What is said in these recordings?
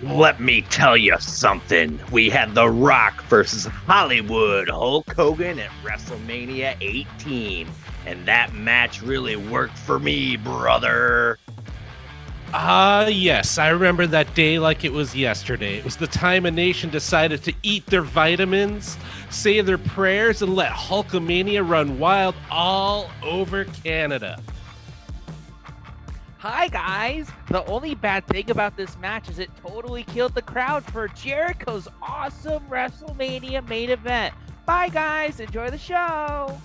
Let me tell you something. We had The Rock versus Hollywood Hulk Hogan at WrestleMania 18, and that match really worked for me, brother. Yes, I remember that day like it was yesterday. It was the time a nation decided to eat their vitamins, say their prayers, and let Hulkamania run wild all over Canada. Hi guys! The only bad thing about this match is it totally killed the crowd for Jericho's awesome WrestleMania main event. Bye guys, enjoy the show!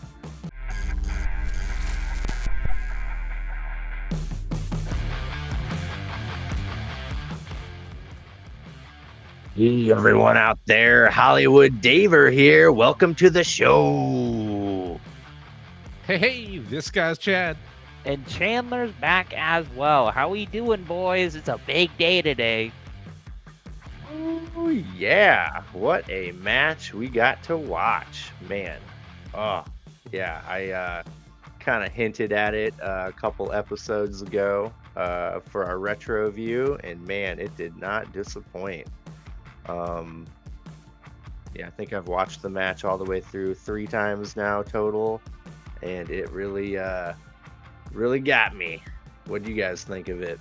Hey, everyone out there, Hollywood Daver here. Welcome to the show. Hey, this guy's Chad. And Chandler's back as well. How we doing, boys? It's a big day today. Oh, yeah. What a match we got to watch, man. Oh, yeah. I kind of hinted at it a couple episodes ago for our retro view, and man, it did not disappoint. Um, yeah, I think I've watched the match all the way through 3 times now total, and it really got me. What do you guys think of it?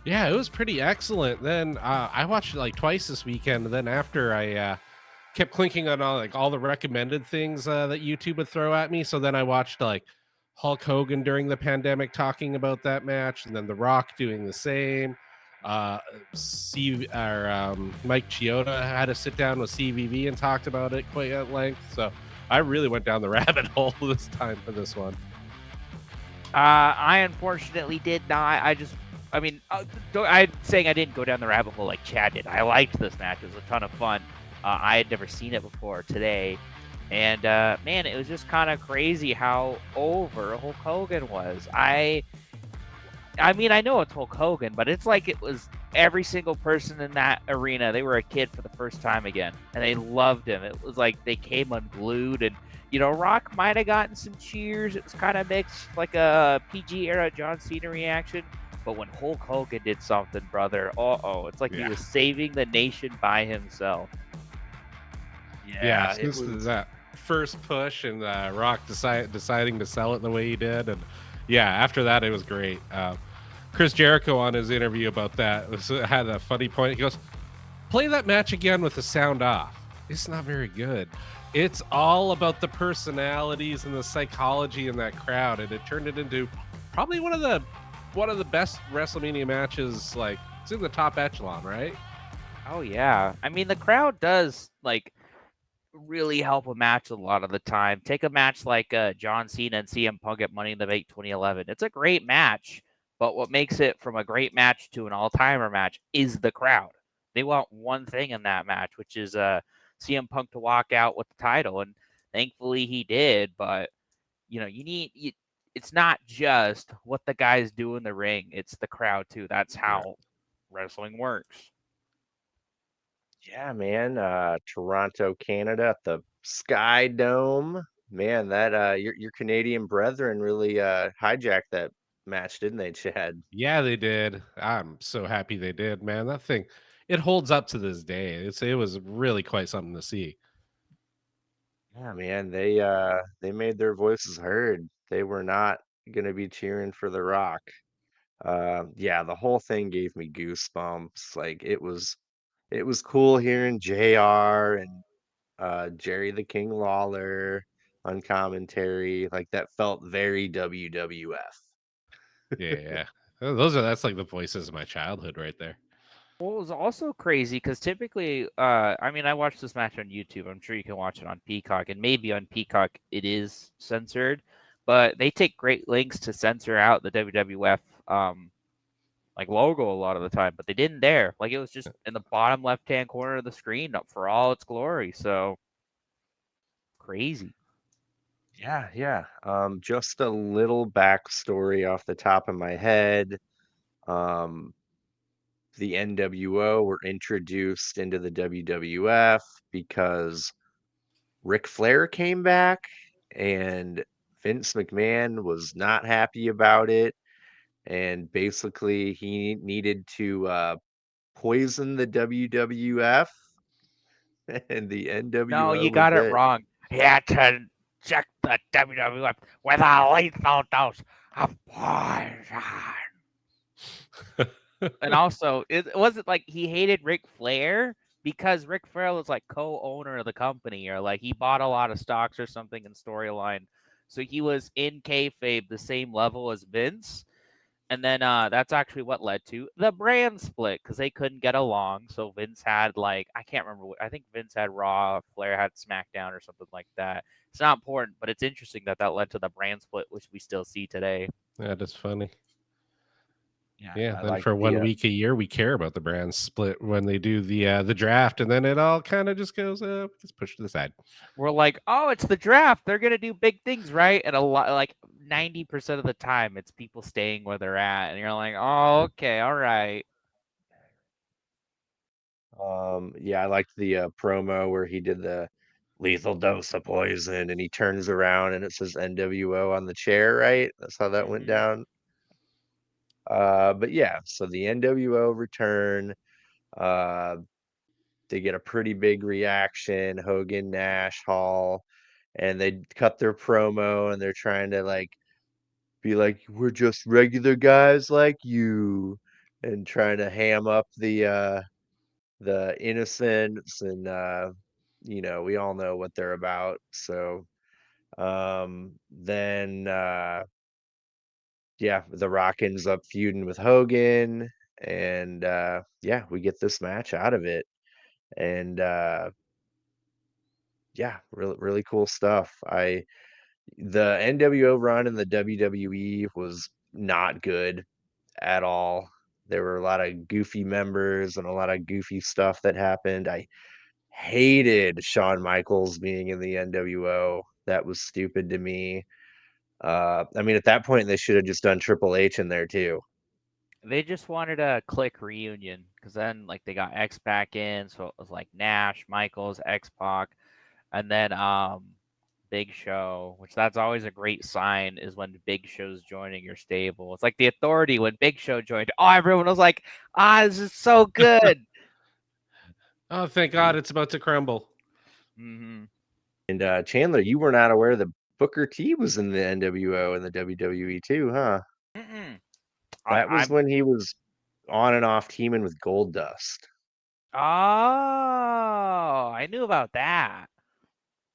Yeah, it was pretty excellent. Then I watched it like twice this weekend. And then after I kept clinking on all the recommended things that YouTube would throw at me. So then I watched like Hulk Hogan during the pandemic talking about that match, and then The Rock doing the same. Mike Chioda had to sit down with CVV and talked about it quite at length. So I really went down the rabbit hole this time for this one. I unfortunately did not. I'm saying I didn't go down the rabbit hole like Chad did. I liked this match. It was a ton of fun. I had never seen it before today. And man, it was just kind of crazy how over Hulk Hogan was. I mean, I know it's Hulk Hogan, but it's like it was every single person in that arena. They were a kid for the first time again, and they loved him. It was like they came unglued, and Rock might have gotten some cheers. It was kind of mixed, like a PG era John Cena reaction. But when Hulk Hogan did something, brother, it's like he was saving the nation by himself. Yeah, since that first push and Rock deciding to sell it the way he did, and yeah, after that it was great. Chris Jericho on his interview about that had a funny point. He goes, "Play that match again with the sound off. It's not very good. It's all about the personalities and the psychology in that crowd, and it turned it into probably one of the best WrestleMania matches. Like it's in the top echelon, right?" Oh yeah, I mean the crowd does like really help a match a lot of the time. Take a match like John Cena and CM Punk at Money in the Bank 2011. It's a great match, but what makes it from a great match to an all-timer match is the crowd. They want one thing in that match, which is CM Punk to walk out with the title, and thankfully he did. But it's not just what the guys do in the ring; it's the crowd too. That's how wrestling works. Yeah, man. Toronto, Canada at the Sky Dome. Man, that your Canadian brethren really hijacked that match, didn't they, Chad? Yeah, they did. I'm so happy they did, man. That thing, it holds up to this day. It was really quite something to see. Yeah, man. They made their voices heard. They were not gonna be cheering for The Rock. Yeah, the whole thing gave me goosebumps. Like it was cool hearing JR and Jerry the King Lawler on commentary. Like that felt very WWF. Yeah, that's like the voices of my childhood right there. Well, it was also crazy because typically, I mean, I watched this match on YouTube. I'm sure you can watch it on Peacock, and maybe on Peacock it is censored, but they take great lengths to censor out the WWF like logo a lot of the time. But they didn't there. Like it was just in the bottom left-hand corner of the screen, up for all its glory. So crazy. Yeah, yeah. Just a little backstory off the top of my head. Um, the NWO were introduced into the WWF because Ric Flair came back and Vince McMahon was not happy about it. And basically, he needed to poison the WWF and the No, NWO you was got it it. wrong. He had to check the WWF with a lethal dose of poison. And also, it wasn't like he hated Ric Flair because Ric Flair was like co-owner of the company, or like he bought a lot of stocks or something in storyline. So he was in kayfabe the same level as Vince. And then that's actually what led to the brand split because they couldn't get along. So Vince had like I can't remember what I think Vince had Raw, Flair had SmackDown or something like that. It's not important, but it's interesting that that led to the brand split, which we still see today. That is funny. Yeah, Yeah, I then like for the 1 week a year, we care about the brand split when they do the draft, and then it all kind of just goes up, gets pushed to the side. We're like, oh, it's the draft. They're gonna do big things, right? And a lot, like 90% of the time, it's people staying where they're at, and you're like, oh, okay, all right. Yeah, I liked the promo where he did the lethal dose of poison and he turns around and it says NWO on the chair, right? That's how that went Mm-hmm. down. But yeah, so the NWO return, uh, they get a pretty big reaction, Hogan, Nash, Hall, and they cut their promo and they're trying to like be like, we're just regular guys like you, and trying to ham up the innocents and we all know what they're about. So then yeah, The Rock ends up feuding with Hogan, and yeah, we get this match out of it. And yeah, really cool stuff. I The NWO run in the WWE was not good at all. There were a lot of goofy members and a lot of goofy stuff that happened. I hated Shawn Michaels being in the NWO. That was stupid to me. I mean, at that point, they should have just done Triple H in there too. They just wanted a click reunion because then, like, they got X back in, so it was like Nash, Michaels, X Pac, and then Big Show, which that's always a great sign is when Big Show's joining your stable. It's like the Authority when Big Show joined. Oh, everyone was like, this is so good. Oh, thank God it's about to crumble. Mm-hmm. And Chandler, you were not aware that Booker T was in the NWO and the WWE too, huh? Mm-mm. That was I'm. when he was on and off teaming with Goldust. Oh, I knew about that.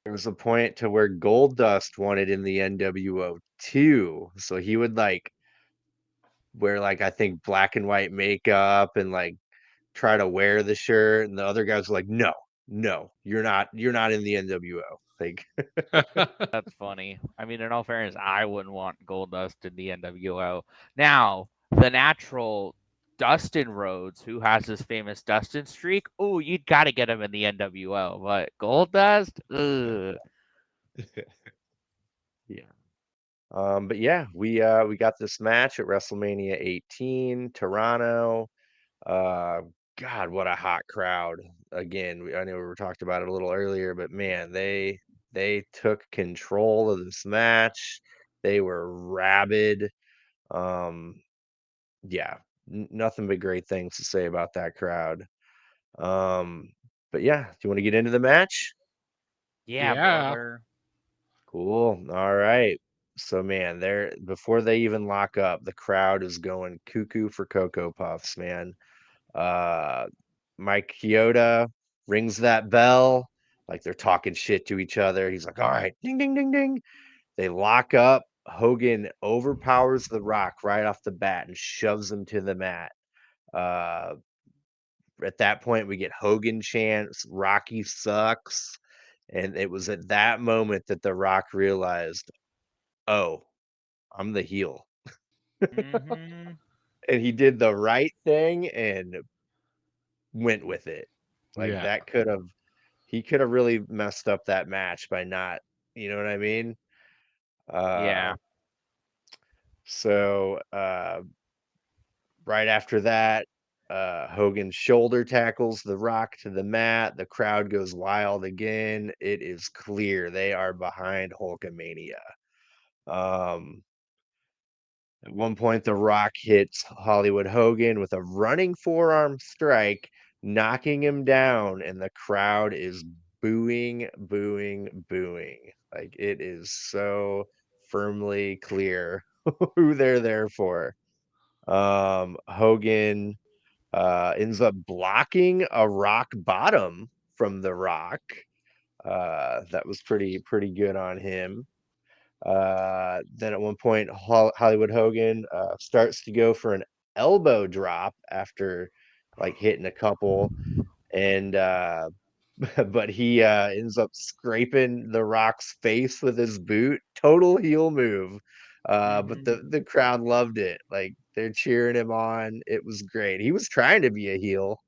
There was a point to where Goldust wanted in the NWO too, so he would like wear like I think black and white makeup and like try to wear the shirt, and the other guys were like, "No, no, you're not in the NWO." Like, That's funny. I mean, in all fairness, I wouldn't want Goldust in the NWO. Now, the natural Dustin Rhodes, who has this famous Dustin streak, oh, you'd got to get him in the NWO. But Goldust, ugh. yeah. But yeah, we got this match at WrestleMania 18, Toronto. Uh, God, what a hot crowd! Again, I know we were talked about it a little earlier, but man, they took control of this match. They were rabid. Um, yeah, nothing but great things to say about that crowd. Um, but yeah, do you want to get into the match? Yeah, Yeah. brother. Cool. All right. So man, there before they even lock up, the crowd is going cuckoo for Cocoa Puffs, man. Uh Mike Chioda rings that bell like they're talking shit to each other. He's like, "All right, ding ding ding ding." They lock up. Hogan overpowers The Rock right off the bat and shoves him to the mat. Uh at that point we get Hogan chants, Rocky sucks. And it was at that moment that The Rock realized, "Oh, I'm the heel." Mm-hmm. And he did the right thing and went with it. Like Yeah. that could have he could have really messed up that match by not, you know what I mean? Uh Yeah. so right after that, Hogan shoulder tackles The Rock to the mat. The crowd goes wild again. It is clear they are behind Hulkamania. Um At one point, The Rock hits Hollywood Hogan with a running forearm strike, knocking him down, and the crowd is booing, booing, booing. Like it is so firmly clear who they're there for. Hogan ends up blocking a rock bottom from The Rock. That was pretty good on him. Then at one point, Hollywood Hogan starts to go for an elbow drop after like hitting a couple, and but he ends up scraping The Rock's face with his boot. Total heel move. But the crowd loved it. Like they're cheering him on. It was great. He was trying to be a heel.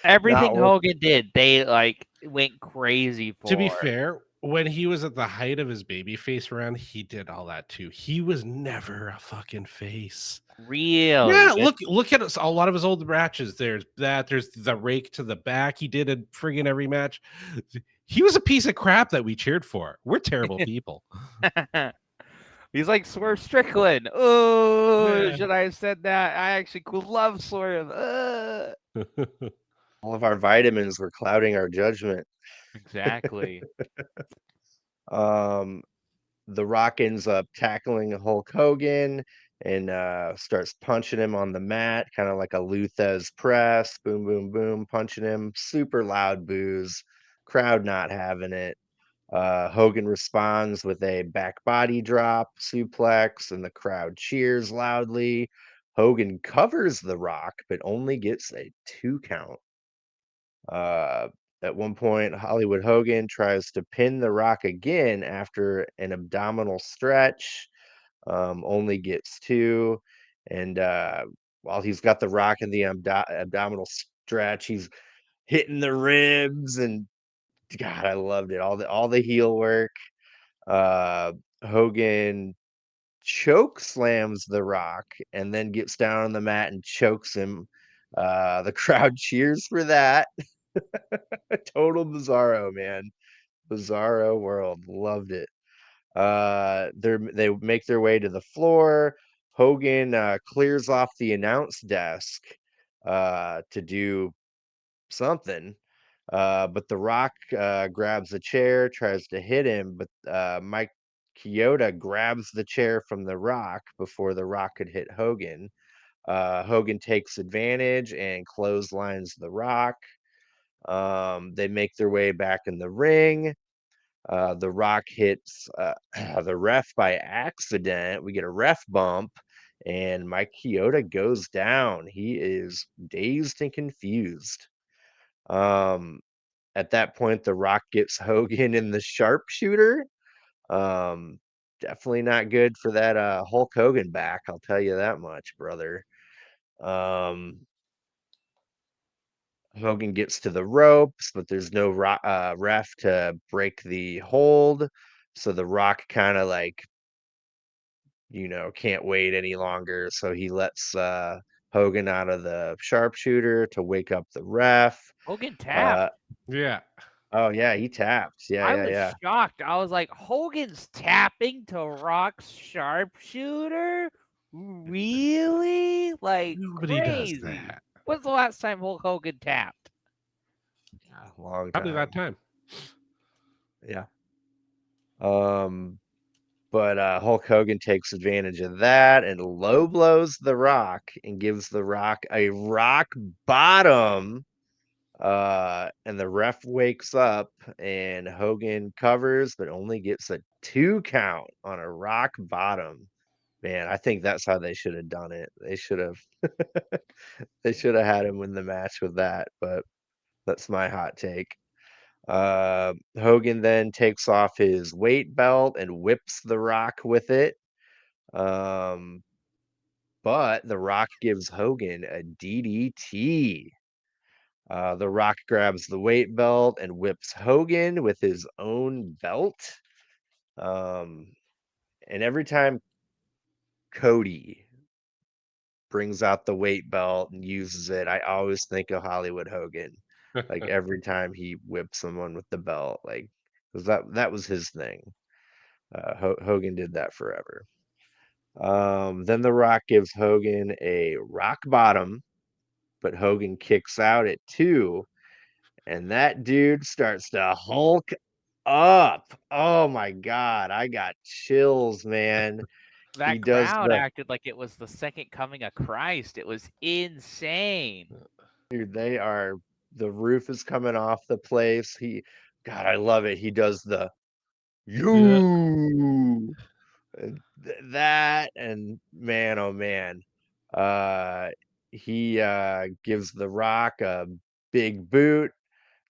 Everything Not work. Hogan did, they like went crazy for. To be fair, when he was at the height of his babyface run, he did all that too. He was never a fucking face. Really? Yeah, look at a lot of his old matches. There's the rake to the back he did in friggin' every match. He was a piece of crap that we cheered for. We're terrible people. He's like Swerve Strickland. Oh, Yeah. should I have said that? I actually could love Swerve. All of our vitamins were clouding our judgment. Exactly. Um, The Rock ends up tackling Hulk Hogan and starts punching him on the mat, kind of like a Luthez press. Boom, boom, boom, punching him. Super loud boos. Crowd not having it. Hogan responds with a back body drop, suplex, and the crowd cheers loudly. Hogan covers The Rock, but only gets a 2 count. Uh, at one point, Hollywood Hogan tries to pin The Rock again after an abdominal stretch, only gets 2. And while he's got The Rock in the abdominal stretch, he's hitting the ribs, and God, I loved it. All the heel work. Uh, Hogan choke slams The Rock and then gets down on the mat and chokes him. The crowd cheers for that. Total bizarro, man. Bizarro world. Loved it. They make their way to the floor. Hogan clears off the announce desk to do something. But The Rock grabs a chair, tries to hit him, but Mike Chioda grabs the chair from The Rock before The Rock could hit Hogan. Hogan takes advantage and clotheslines The Rock. They make their way back in the ring. The Rock hits the ref by accident. We get a ref bump, and Mike Chioda goes down. He is dazed and confused. Um, at that point, The Rock gets Hogan in the sharpshooter. Um, Definitely not good for that Hulk Hogan back. I'll tell you that much, brother. Um, Hogan gets to the ropes, but there's no ref to break the hold. So The Rock kind of like, can't wait any longer. So he lets Hogan out of the sharpshooter to wake up the ref. Hogan tapped. Uh, Yeah. oh, yeah, he tapped. Yeah, I yeah, was yeah. shocked. I was like, Hogan's tapping to Rock's sharpshooter? Really? Like Nobody does crazy. that. When's the last time Hulk Hogan tapped? Yeah, long Probably that time. time. Yeah. But Hulk Hogan takes advantage of that and low blows The Rock and gives The Rock a rock bottom. And the ref wakes up and Hogan covers, but only gets a 2 count on a rock bottom. Man, I think that's how they should have done it. They should have they should have had him win the match with that, but that's my hot take. Hogan then takes off his weight belt and whips The Rock with it. Um, but The Rock gives Hogan a DDT. The Rock grabs the weight belt and whips Hogan with his own belt. Um, and every time Cody brings out the weight belt and uses it, I always think of Hollywood Hogan. Like every time he whips someone with the belt, like because that was his thing. Hogan did that forever. Then The Rock gives Hogan a rock bottom, but Hogan kicks out at 2, and that dude starts to Hulk up. Oh my God, I got chills, man. He That does crowd the acted like it was the second coming of Christ. It was insane. dude, the roof is coming off the place. God, I love it. He does the Yeah. you that, and man, oh man, uh, he gives The Rock a big boot,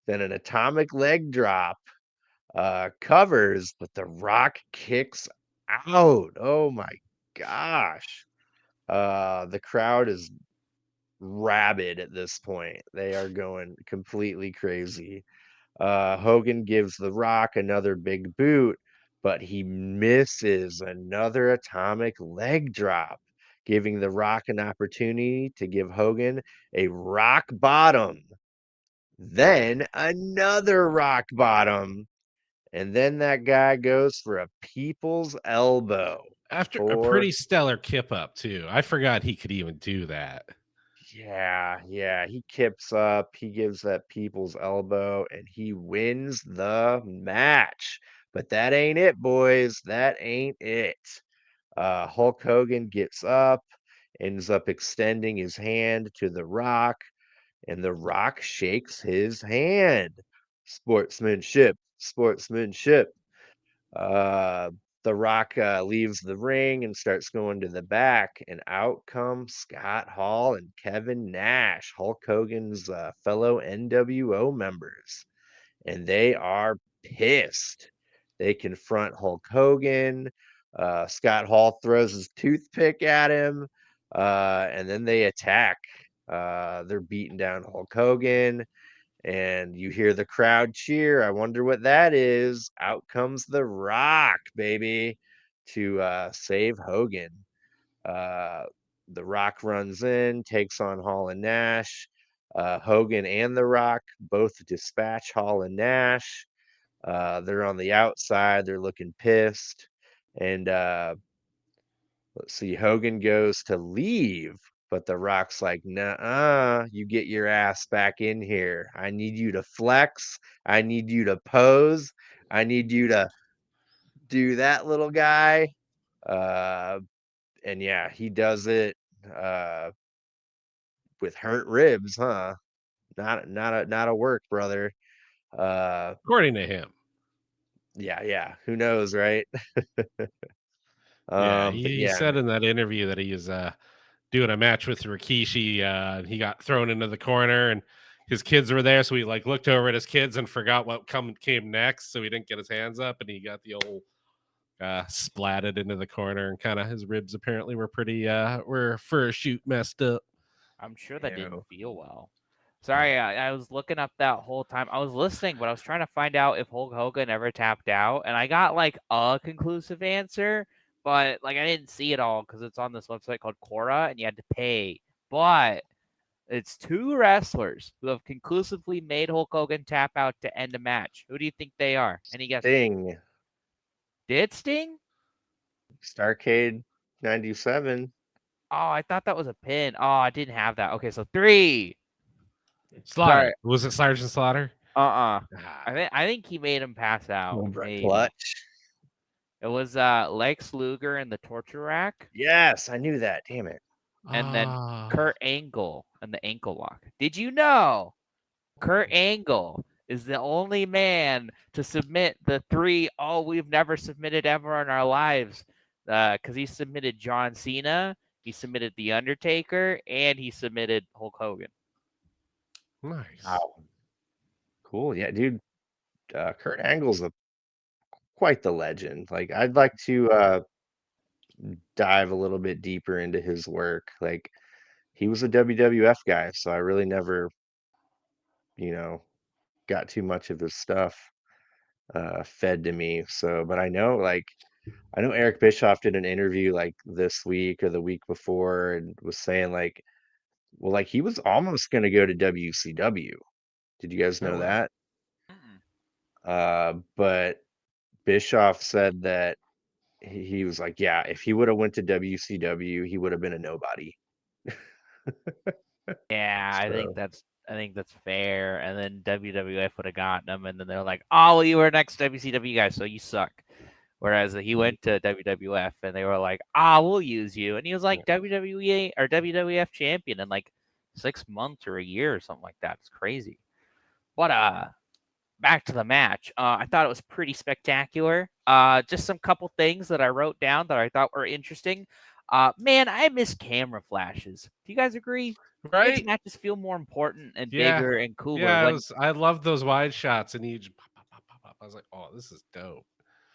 then an atomic leg drop, covers, but The Rock kicks out. Oh my gosh. The crowd is rabid at this point. They are going completely crazy. Hogan gives The Rock another big boot, but he misses another atomic leg drop, giving The Rock an opportunity to give Hogan a rock bottom, then another rock bottom, and then that guy goes for a people's elbow. After a For pretty stellar kip up too. I forgot he could even do that. Yeah, he kips up, he gives that people's elbow, and he wins the match. But that ain't it, boys. That ain't it. Hulk Hogan gets up, ends up extending his hand to The Rock, and The Rock shakes his hand. Sportsmanship, sportsmanship. Uh, the Rock leaves the ring and starts going to the back, and out come Scott Hall and Kevin Nash, Hulk Hogan's fellow NWO members, and they are pissed. They confront Hulk Hogan. Scott Hall throws his toothpick at him, and then they attack. They're beating down Hulk Hogan, and you hear the crowd cheer. I wonder what that is. Out comes The Rock, baby, to save Hogan. Uh, the Rock runs in, takes on Hall and Nash. Hogan and The Rock both dispatch Hall and Nash. They're on the outside. They're looking pissed. And let's see, Hogan goes to leave, but The Rock's like, "Nah, you get your ass back in here. I need you to flex. I need you to pose. I need you to do that, little guy." Uh, and yeah, he does it uh, with hurt ribs, huh? Not a work, brother. Uh, According to him. yeah. Who knows, right? Yeah, But he yeah, said in that interview that he was doing a match with Rikishi. He got thrown into the corner, and his kids were there, so he like looked over at his kids and forgot what came next, so he didn't get his hands up, and he got the old splatted into the corner, and kind of his ribs apparently were pretty were for a shoot messed up. I'm sure that didn't ew. feel well. Sorry, I was looking up that whole time. I was listening, but I was trying to find out if Hulk Hogan ever tapped out, and I got like a conclusive answer, but like I didn't see it all because it's on this website called Quora, and you had to pay. But it's two wrestlers who have conclusively made Hulk Hogan tap out to end a match. Who do you think they are? Any guesses? Sting, Did Sting? Starcade 97. Oh, I thought that was a pin. Oh, I didn't have that. Okay, so 3. Slaughter, Sorry. was it Sergeant Slaughter? I think he made him pass out. Cobra Maybe Clutch. it was Lex Luger in the torture rack, Yes, I knew that. Damn it. and then Ah, Kurt Angle and the ankle lock. Did you know Kurt Angle is the only man to submit the 3 "oh, we've never submitted ever in our lives"? Because he submitted John Cena, he submitted The Undertaker, and he submitted Hulk Hogan. nice. Wow. Cool. Yeah, dude. Kurt Angle's quite the legend. Like, I'd like to dive a little bit deeper into his work. Like, he was a WWF guy, so I really never, you know, got too much of his stuff fed to me. So, but I know Eric Bischoff did an interview like this week or the week before and was saying like, well, like he was almost going to go to WCW. Did you guys Oh know wow. that? But Bischoff said that he was like, yeah, if he would have went to WCW, he would have been a nobody. Yeah, So I think that's fair. And then WWF would have gotten him, and then they're like, "Oh, well, you were next WCW guy, so you suck." Whereas he went to WWF, and they were like, "Ah, we'll use you," and he was like WWE or WWF champion in like 6 months or a year or something like that. It's crazy. But back to the match. I thought it was pretty spectacular. Just some couple things that I wrote down that I thought were interesting. Man, I miss camera flashes. Do you guys agree? Makes Right? matches feel more important and Yeah. bigger and cooler Yeah, when, I love those wide shots and you just pop, pop, pop, pop, pop. I was like, oh, this is dope.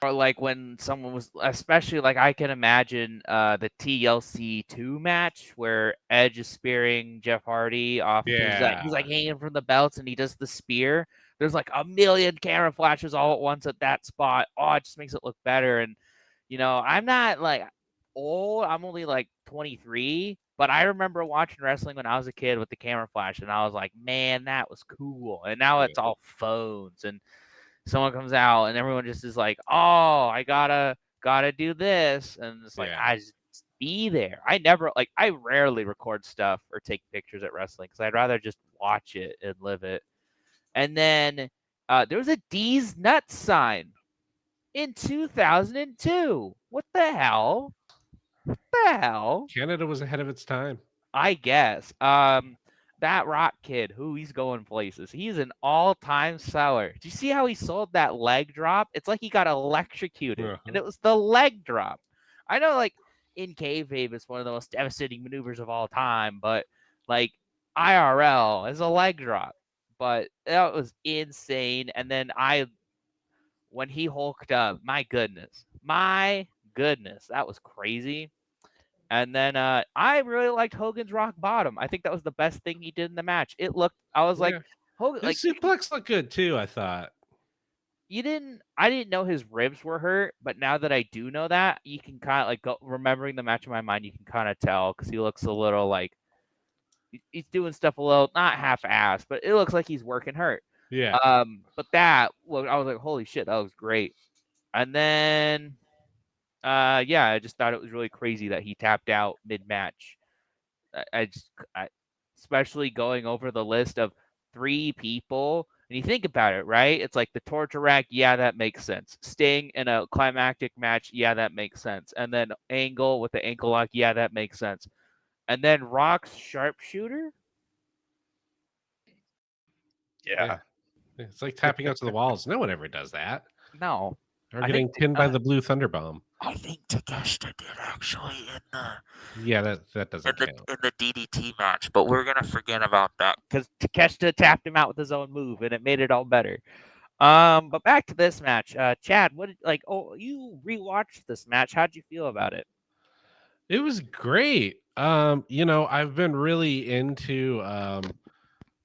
or like when someone was, especially like I can imagine the TLC 2 match where Edge is spearing Jeff Hardy off of his, Yeah. he's like hanging from the belts and he does the spear. There's like a million camera flashes all at once at that spot. Oh, it just makes it look better. And I'm not like old. I'm only like 23, but I remember watching wrestling when I was a kid with the camera flash, and I was like, man, that was cool. And now Yeah. it's all phones, and someone comes out, and everyone just is like, oh, I gotta do this, and it's like Yeah. I just be there. I rarely record stuff or take pictures at wrestling because I'd rather just watch it and live it. And then there was a D's Nuts sign in 2002. What the hell? The hell? Canada was ahead of its time. I guess. That Rock kid, he's going places. He's an all-time seller. Do you see how he sold that leg drop? It's like he got electrocuted, and Uh-huh. it was the leg drop. I know, like in kayfabe, it's one of the most devastating maneuvers of all time, but like IRL is a leg drop. But that was insane. And then when he hulked up, my goodness, that was crazy. And then I really liked Hogan's rock bottom. I think that was the best thing he did in the match. I was like, Yeah. Hogan, His suplex looked good too, I thought. I didn't know his ribs were hurt, but now that I do know that, you can kind of like remembering the match in my mind, you can kind of tell because he looks a little like he's doing stuff a little not half-assed, but it looks like he's working hurt. Yeah. But I was like, holy shit, that was great. And then, yeah, I just thought it was really crazy that he tapped out mid-match. Especially going over the list of 3 people, and you think about it, right? It's like the torture rack, yeah, that makes sense. Sting in a climactic match, yeah, that makes sense. And then Angle with the ankle lock, yeah, that makes sense. And then Rock's sharpshooter. Yeah. It's like tapping out to the walls. No one ever does that. No, Or I getting think pinned by the blue thunder bomb. I think Takeshita did actually Yeah, that doesn't count. in the DDT match, but we're gonna forget about that because Takeshita tapped him out with his own move, and it made it all better. But back to this match, Chad. You rewatched this match? How'd you feel about it? It was great. I've been really into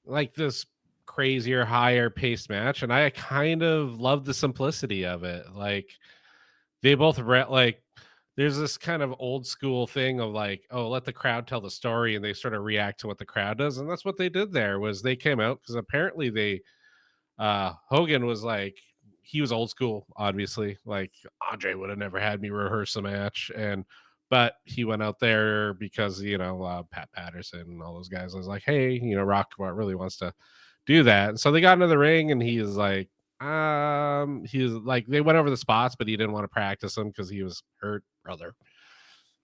like this crazier, higher paced match, and I kind of love the simplicity of it. Like they both like there's this kind of old school thing of like, oh, let the crowd tell the story, and they sort of react to what the crowd does, and that's what they did there. Was they came out because apparently Hogan was like, he was old school, obviously. Like Andre would have never had me rehearse a match, but he went out there because Pat Patterson and all those guys was like, hey, Rock really wants to do that, and so they got into the ring, and he was like, they went over the spots, but he didn't want to practice them because he was hurt, brother.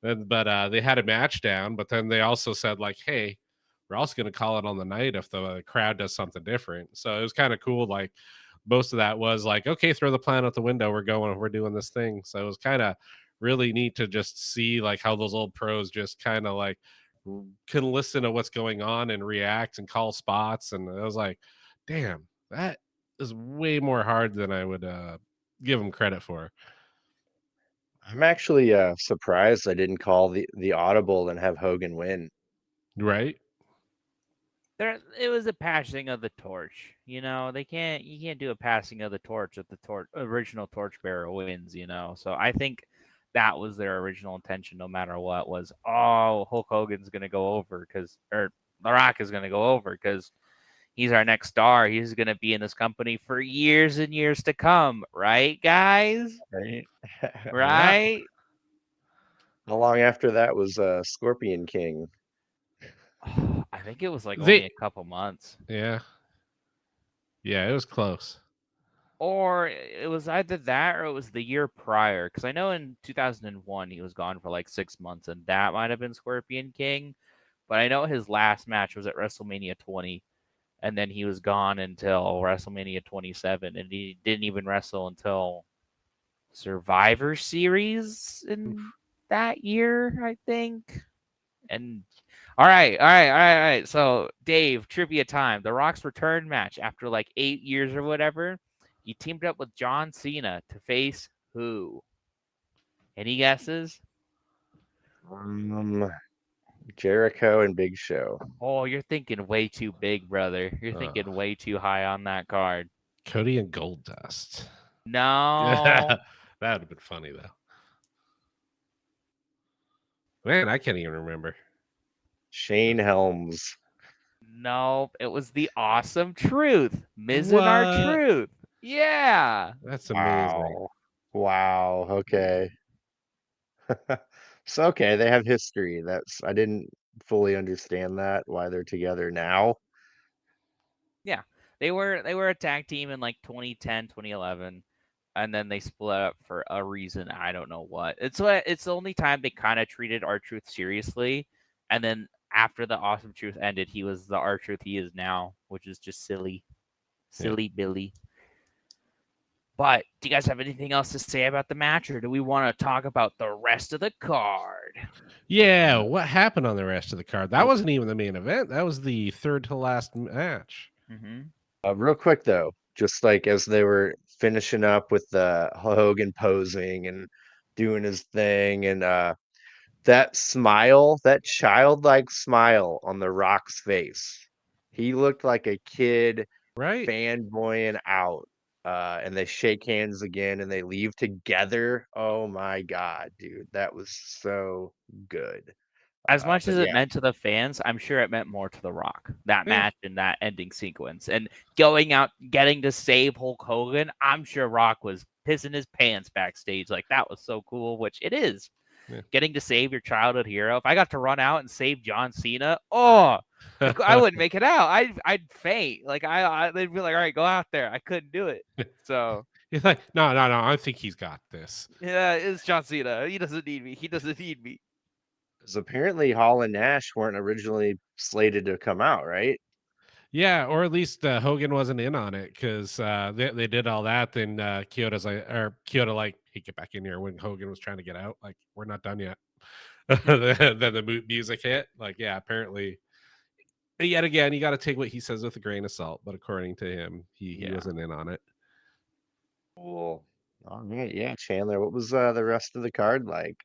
But they had a match down, but then they also said like, hey, we're also going to call it on the night if the crowd does something different. So it was kind of cool. Like most of that was like, okay, throw the plan out the window. We're doing this thing. So it was kind of really neat to just see like how those old pros just kind of like can listen to what's going on and react and call spots. And I was like, damn, that is way more hard than I would give them credit for. I'm actually surprised I didn't call the audible and have Hogan win. Right? It was a passing of the torch. You can't do a passing of the torch if the original torchbearer wins. So I think that was their original intention. No matter what, Hulk Hogan's gonna go over or The Rock is gonna go over because He's our next star. He's going to be in this company for years and years to come. Right, guys? Right? Right? How long after that was Scorpion King? I think it was like only a couple months. Yeah. Yeah, it was close. Or it was either that or it was the year prior. Because I know in 2001 he was gone for like 6 months, and that might have been Scorpion King. But I know his last match was at WrestleMania 20, and then he was gone until WrestleMania 27, and he didn't even wrestle until Survivor Series in that year, I think. And all right. So, Dave, trivia time. The Rock's return match after like 8 years or whatever, he teamed up with John Cena to face who? Any guesses? Jericho and Big Show. Oh, you're thinking way too big, brother. You're thinking way too high on that card. Cody and Goldust. No. That would have been funny, though. Man, I can't even remember. Shane Helms. No, it was the Awesome Truth. Miz and R-Truth. Yeah. That's amazing. Wow. Okay. So okay, they have history. I didn't fully understand that, why they're together now. Yeah. They were a tag team in like 2010, 2011, and then they split up for a reason I don't know what. It's the only time they kind of treated R-Truth seriously, and then after the Awesome Truth ended, he was the R-Truth he is now, which is just silly. Silly Billy. But do you guys have anything else to say about the match, or do we want to talk about the rest of the card? Yeah, what happened on the rest of the card? That wasn't even the main event. That was the third to last match. Real quick though, just like as they were finishing up with the Hogan posing and doing his thing, and that smile, that childlike smile on The Rock's face, he looked like a kid, right? Fanboying out. And they shake hands again and they leave together. Oh my God, dude, that was so good. As much as it Yeah. meant to the fans, I'm sure it meant more to The Rock, that match and that ending sequence. And going out, getting to save Hulk Hogan, I'm sure Rock was pissing his pants backstage. Like, that was so cool, which it is. Yeah. Getting to save your childhood hero. If I got to run out and save John Cena, I wouldn't make it out. I'd faint. Like, they'd be like, all right, go out there. I couldn't do it. So he's like, no, I think he's got this. Yeah, it's John Cena. He doesn't need me. He doesn't need me. Because apparently Hall and Nash weren't originally slated to come out, right? Yeah, or at least Hogan wasn't in on it because they did all that. Then Kyoto like, hey, get back in here when Hogan was trying to get out. Like, we're not done yet. Then the music hit. Like, yeah, apparently. Yet again, you got to take what he says with a grain of salt. But according to him, he wasn't in on it. Cool. All right, yeah, Chandler. What was the rest of the card like?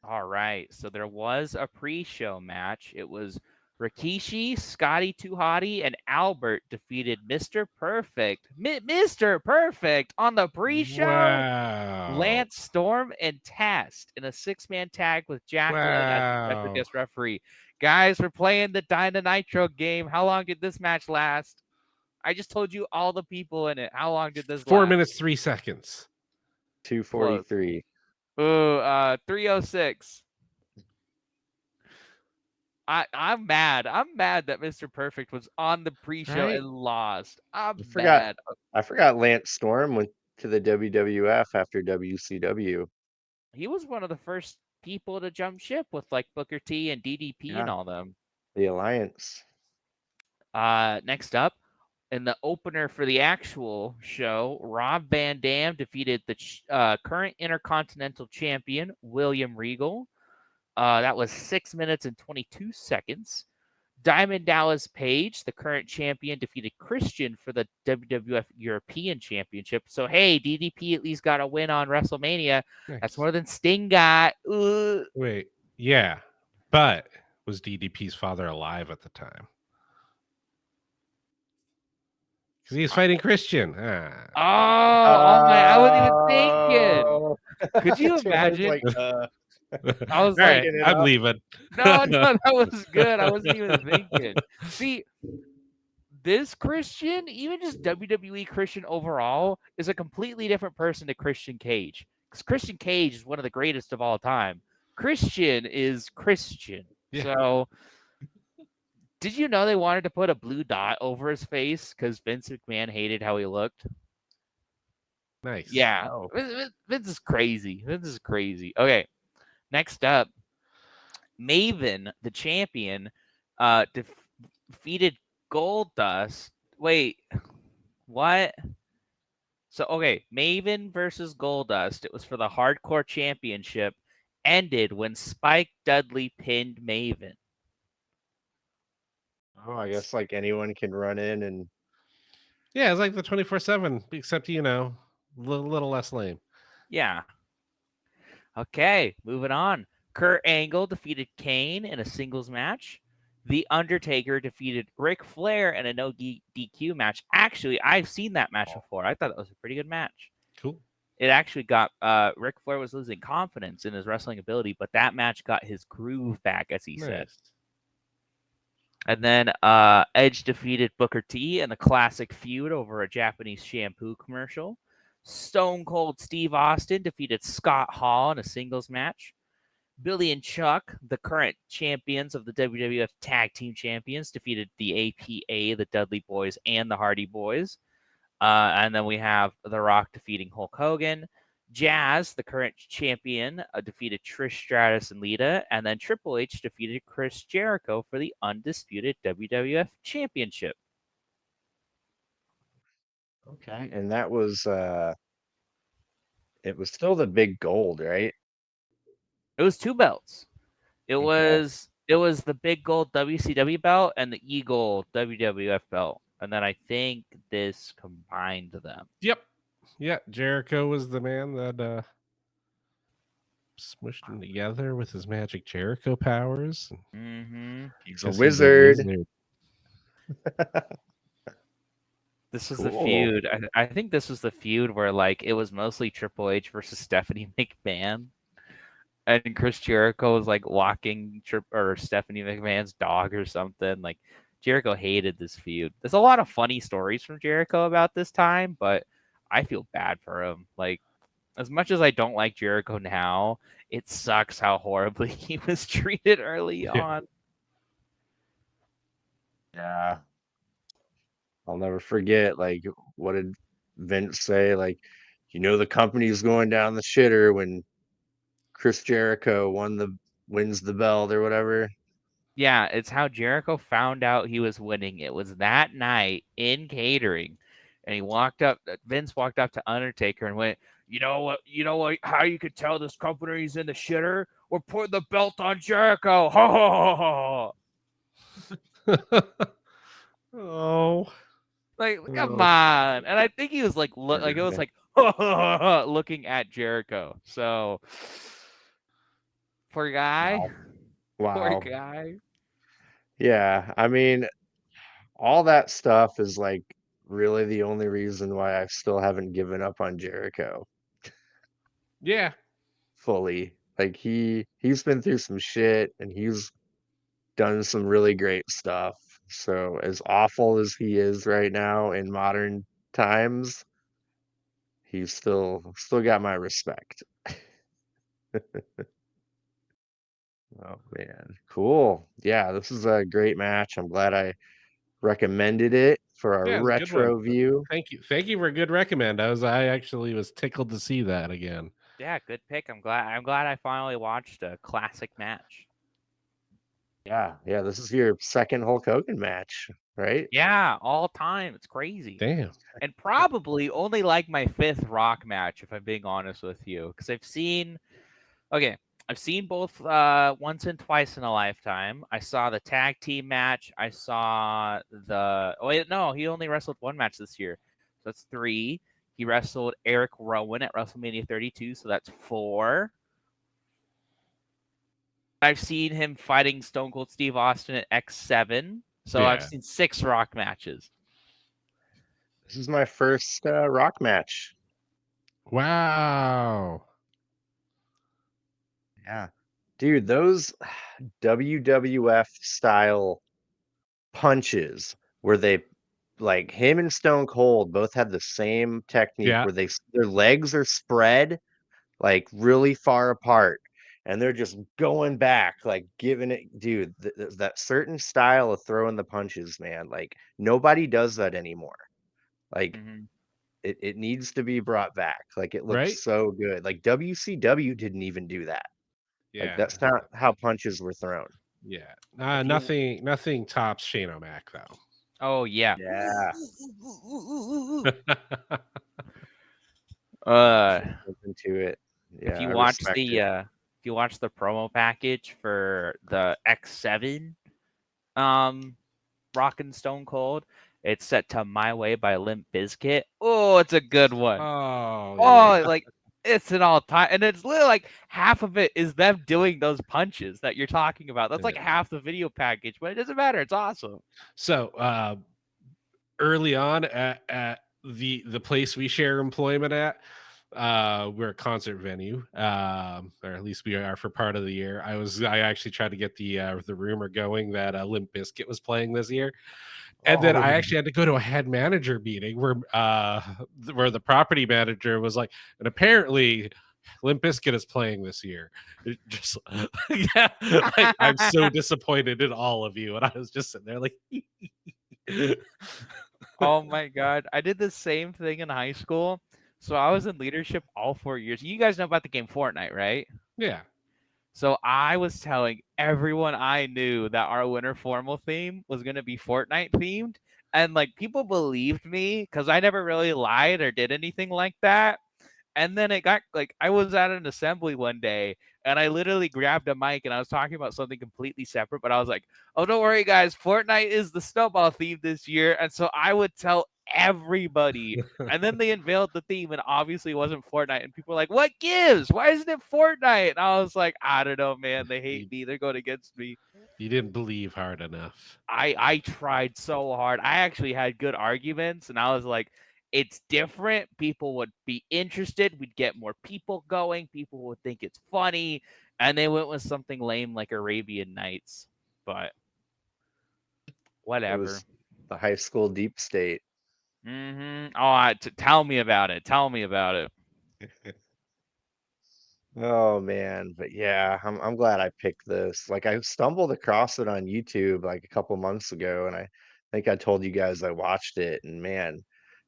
All right, so there was a pre-show match. It was Rikishi, Scotty 2 Hotty, and Albert defeated Mr. Perfect. Mr. Perfect on the pre-show. Wow. Lance Storm and Test in a 6-man tag with Jacqueline as the special guest referee. Guys, we're playing the Dyna Nitro game. How long did this match last? I just told you all the people in it. How long did this last? 4 minutes, 3 seconds. 2:43. Ooh, 3:06. I'm mad. I'm mad that Mr. Perfect was on the pre-show and lost. I forgot Lance Storm went to the WWF after WCW. He was one of the first people to jump ship with like Booker T and DDP and all them. The Alliance. Next up, in the opener for the actual show, Rob Van Dam defeated the current Intercontinental Champion, William Regal. That was 6 minutes and 22 seconds. Diamond Dallas Page, the current champion, defeated Christian for the WWF European Championship. So, hey, DDP at least got a win on WrestleMania. Nice. That's more than Sting got. Wait, yeah. But was DDP's father alive at the time? Because he's fighting Christian. I wasn't even thinking. Could you imagine? I was like, I'm leaving. No, that was good. I wasn't even thinking. See, this Christian, even just WWE Christian overall, is a completely different person to Christian Cage. Because Christian Cage is one of the greatest of all time. Christian is Christian. Yeah. So, did you know they wanted to put a blue dot over his face because Vince McMahon hated how he looked? Nice. Yeah. Oh. Vince is crazy. Vince is crazy. Okay. Next up, Maven, the champion, defeated Goldust. Wait, what? So okay, Maven versus Goldust. It was for the Hardcore Championship. Ended when Spike Dudley pinned Maven. Oh, I guess like anyone can run in and Yeah, it's like the 24/7, except little less lame. Yeah. Okay, moving on. Kurt Angle defeated Kane in a singles match. The Undertaker defeated Ric Flair in a no DQ match. Actually, I've seen that match before. I thought it was a pretty good match. Cool. It actually got Ric Flair was losing confidence in his wrestling ability, but that match got his groove back, as he said. And then Edge defeated Booker T in the classic feud over a Japanese shampoo commercial. Stone Cold Steve Austin defeated Scott Hall in a singles match. Billy and Chuck, the current champions of the WWF Tag Team Champions, defeated the APA, the Dudley Boys, and the Hardy Boys. And then we have The Rock defeating Hulk Hogan. Jazz, the current champion, defeated Trish Stratus and Lita. And then Triple H defeated Chris Jericho for the undisputed WWF Championship. okay, and that was it was still the big gold, right? It was 2 belts. It Okay. was the big gold WCW belt and the Eagle WWF belt. And then I think this combined them. Yep. Yeah, Jericho was the man that smushed them together with his magic Jericho powers. Mm-hmm. He's a Guess he's wizard. This was the Cool. feud. I think this was the feud where like it was mostly Triple H versus Stephanie McMahon, and Chris Jericho was like walking Stephanie McMahon's dog or something. Like Jericho hated this feud. There's a lot of funny stories from Jericho about this time, but I feel bad for him. Like as much as I don't like Jericho now, it sucks how horribly he was treated early on. Yeah. I'll never forget, like, what did Vince say? Like, the company's going down the shitter when Chris Jericho wins the belt or whatever. Yeah, it's how Jericho found out he was winning. It was that night in catering, and Vince walked up to Undertaker and went, "You know what, how you could tell this company's in the shitter? We're putting the belt on Jericho." Ha ha ha. Oh. Like, come on. And I think he was like it was like looking at Jericho. So poor guy. Wow. Poor guy. Yeah, I mean, all that stuff is like really the only reason why I still haven't given up on Jericho Yeah. fully. Like he's been through some shit and he's done some really great stuff. So as awful as he is right now in modern times, he's still got my respect. Oh man, cool. Yeah, this is a great match. I'm glad I recommended it for a Yeah, it's a good one. retro view. Thank you. Thank you for a good recommend. I actually was tickled to see that again. Yeah, good pick. I'm glad I finally watched a classic match. Yeah, this is your second Hulk Hogan match, right? Yeah, all time. It's crazy. Damn. And probably only like my 5th Rock match, if I'm being honest with you. Because I've seen both once and twice in a lifetime. I saw the tag team match. I saw he only wrestled 1 match this year. So that's 3. He wrestled Eric Rowan at WrestleMania 32, so that's 4. I've seen him fighting Stone Cold Steve Austin at X7. So I've seen 6 Rock matches. This is my first Rock match. Wow. Yeah. Dude, those WWF style punches where they like him and Stone Cold both had the same technique Yeah. where their legs are spread like really far apart and they're just going back, like giving it, dude, that certain style of throwing the punches, man, like nobody does that anymore. Like Mm-hmm. it needs to be brought back. Like it Right. looks so good. Like WCW didn't even do that. Like Yeah. that's not how punches were thrown. Yeah. If you, Nothing tops Shane O'Mac though. oh yeah. Yeah. Uh, Something to it. if Yeah, you I watch respect the it. if you watch the promo package for the X7, Rock and Stone Cold, it's set to "My Way" by Limp Bizkit. Oh, it's a good one. Oh yeah. Oh, like it's an all time, and it's literally like half of it is them doing those punches that you're talking about. That's like Yeah. half the video package, but it doesn't matter. It's awesome. So early on at the place we share employment at, we're a concert venue, or at least we are for part of the year. I actually tried to get the rumor going that Limp Bizkit was playing this year. And then Oh, I actually had to go to a head manager meeting where the property manager was like, and apparently Limp Bizkit is playing this year. Just yeah, like I'm so disappointed in all of you. And I was just sitting there like Oh my god, I did the same thing in high school. So I was in leadership all 4 years. You guys know about the game Fortnite, right? yeah. So I was telling everyone I knew that our winter formal theme was going to be Fortnite themed. And like people believed me because I never really lied or did anything like that. And then it got like I was at an assembly one day and I literally grabbed a mic and I was talking about something completely separate, but I was like, oh, don't worry, guys. Fortnite is the snowball theme this year. And so I would tell everybody. And then they unveiled the theme and obviously it wasn't Fortnite. And people were like, what gives? Why isn't it Fortnite? And I was like, I don't know, man. They hate You, me. They're going against me. you didn't believe hard enough. I tried so hard. I actually had good arguments, and I was like, it's different. People would be interested. We'd get more people going. People would think it's funny, and they went with something lame like Arabian Nights. But it whatever. was the high school deep state. Oh, tell me about it. Tell me about it. Oh man, but yeah, I'm glad I picked this. Like I stumbled across it on YouTube like a couple months ago, and I think I told you guys I watched it, and man,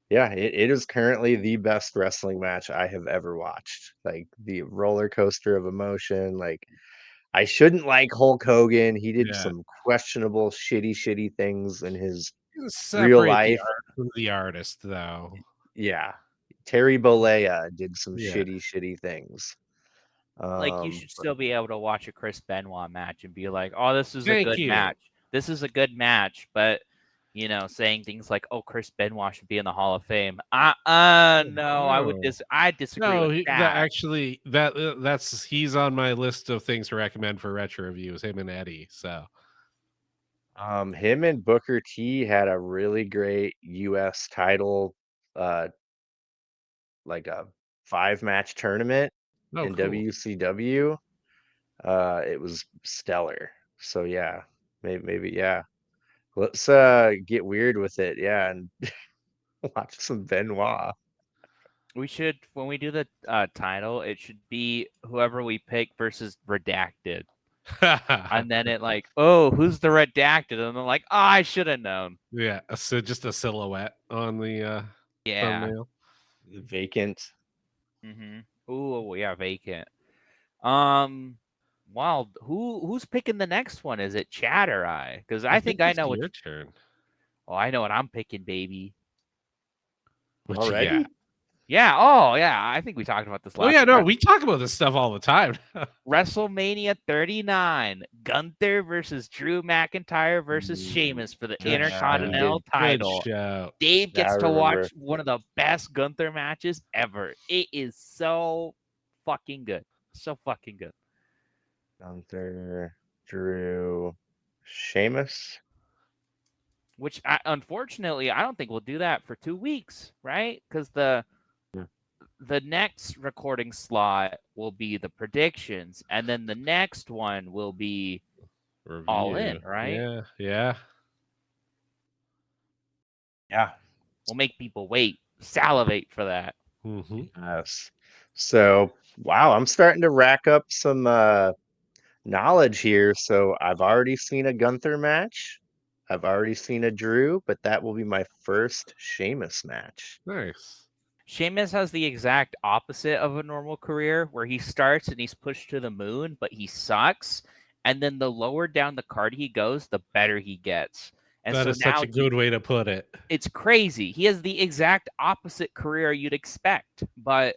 yeah, it is currently the best wrestling match I have ever watched. Like the roller coaster of emotion. Like I shouldn't like Hulk Hogan. He did Yeah. some questionable, shitty things in his real Separate the life. art from the artist, though. Yeah. Terry Bollea did some Yeah. shitty things. Like you should still be able to watch a Chris Benoit match and be like, "Oh, this is a Thank good you. match. This is a good match." But saying things like, "Oh, Chris Benoit should be in the Hall of Fame." No, No. I disagree No, with that that. actually that's he's on my list of things to recommend for retro reviews. Him and Eddie. So Him and Booker T had a really great US title, uh, like a 5-match tournament oh, in cool. WCW. It was stellar. So yeah, maybe yeah. Let's get weird with it, yeah, and watch some Benoit. We should when we do the title, it should be whoever we pick versus redacted, and then it like, "Oh, who's the redacted?" And they're like, "Oh, I should have known." Yeah, so just a silhouette on the Yeah. thumbnail. Vacant. Ooh, yeah, vacant. Um, wow. Who's picking the next one? Is it Chad or I? Because I I think think I it's know what. your turn. Oh, I know what I'm picking, baby. What you got? Already? Yeah. Oh, yeah. I think we talked about this Oh last yeah, week. no, we talk about this stuff all the time. WrestleMania 39, Gunther versus Drew McIntyre versus Ooh, Sheamus for the good Yeah, he shout. Intercontinental did. Good title. shout. Dave Yeah, I gets to remember. watch one of the best Gunther matches ever. It is so fucking good. So fucking good. Gunther, Drew, Sheamus. Which unfortunately I don't think we'll do that for 2 weeks, right? Because the next recording slot will be the predictions, and then the next one will be all Review. in, right? Yeah, yeah. Yeah. We'll make people wait, salivate for that. Mm-hmm. Yes. So, wow, I'm starting to rack up some knowledge here. So, I've already seen a Gunther match. I've already seen a Drew, but that will be my first Sheamus match. Nice. Sheamus has the exact opposite of a normal career, where he starts and he's pushed to the moon, but he sucks. And then the lower down the card he goes, the better he gets. And That so is such now a good way to put it. it's crazy. He has the exact opposite career you'd expect, but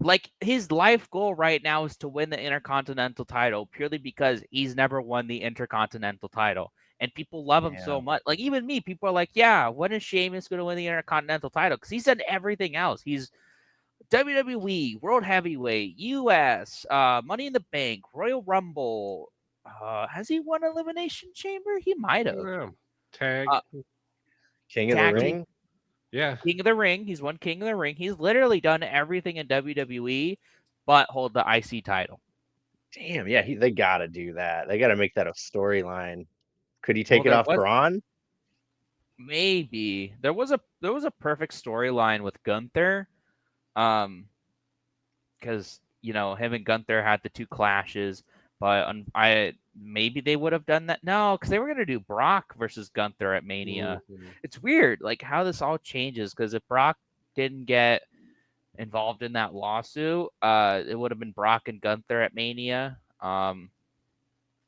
like his life goal right now is to win the Intercontinental title purely because he's never won the Intercontinental title. And people love him so Yeah. much. Like even me, people are like, yeah, when is Sheamus going to win the Intercontinental title? Because he's done everything else. He's WWE, World Heavyweight, US, Money in the Bank, Royal Rumble. Has he won Elimination Chamber? He might have. Yeah. Tag. Uh, King of the Tag team Ring. Yeah. King of the Ring. He's won King of the Ring. He's literally done everything in WWE but hold the IC title. Damn, yeah, they gotta do that. They gotta make that a storyline. Could he Well, take it off Braun? maybe there was a perfect storyline with Gunther, because him and Gunther had the two clashes, but maybe they would have done that. No, because they were gonna do Brock versus Gunther at Mania. Mm-hmm. It's weird, like how this all changes. Because if Brock didn't get involved in that lawsuit, it would have been Brock and Gunther at Mania.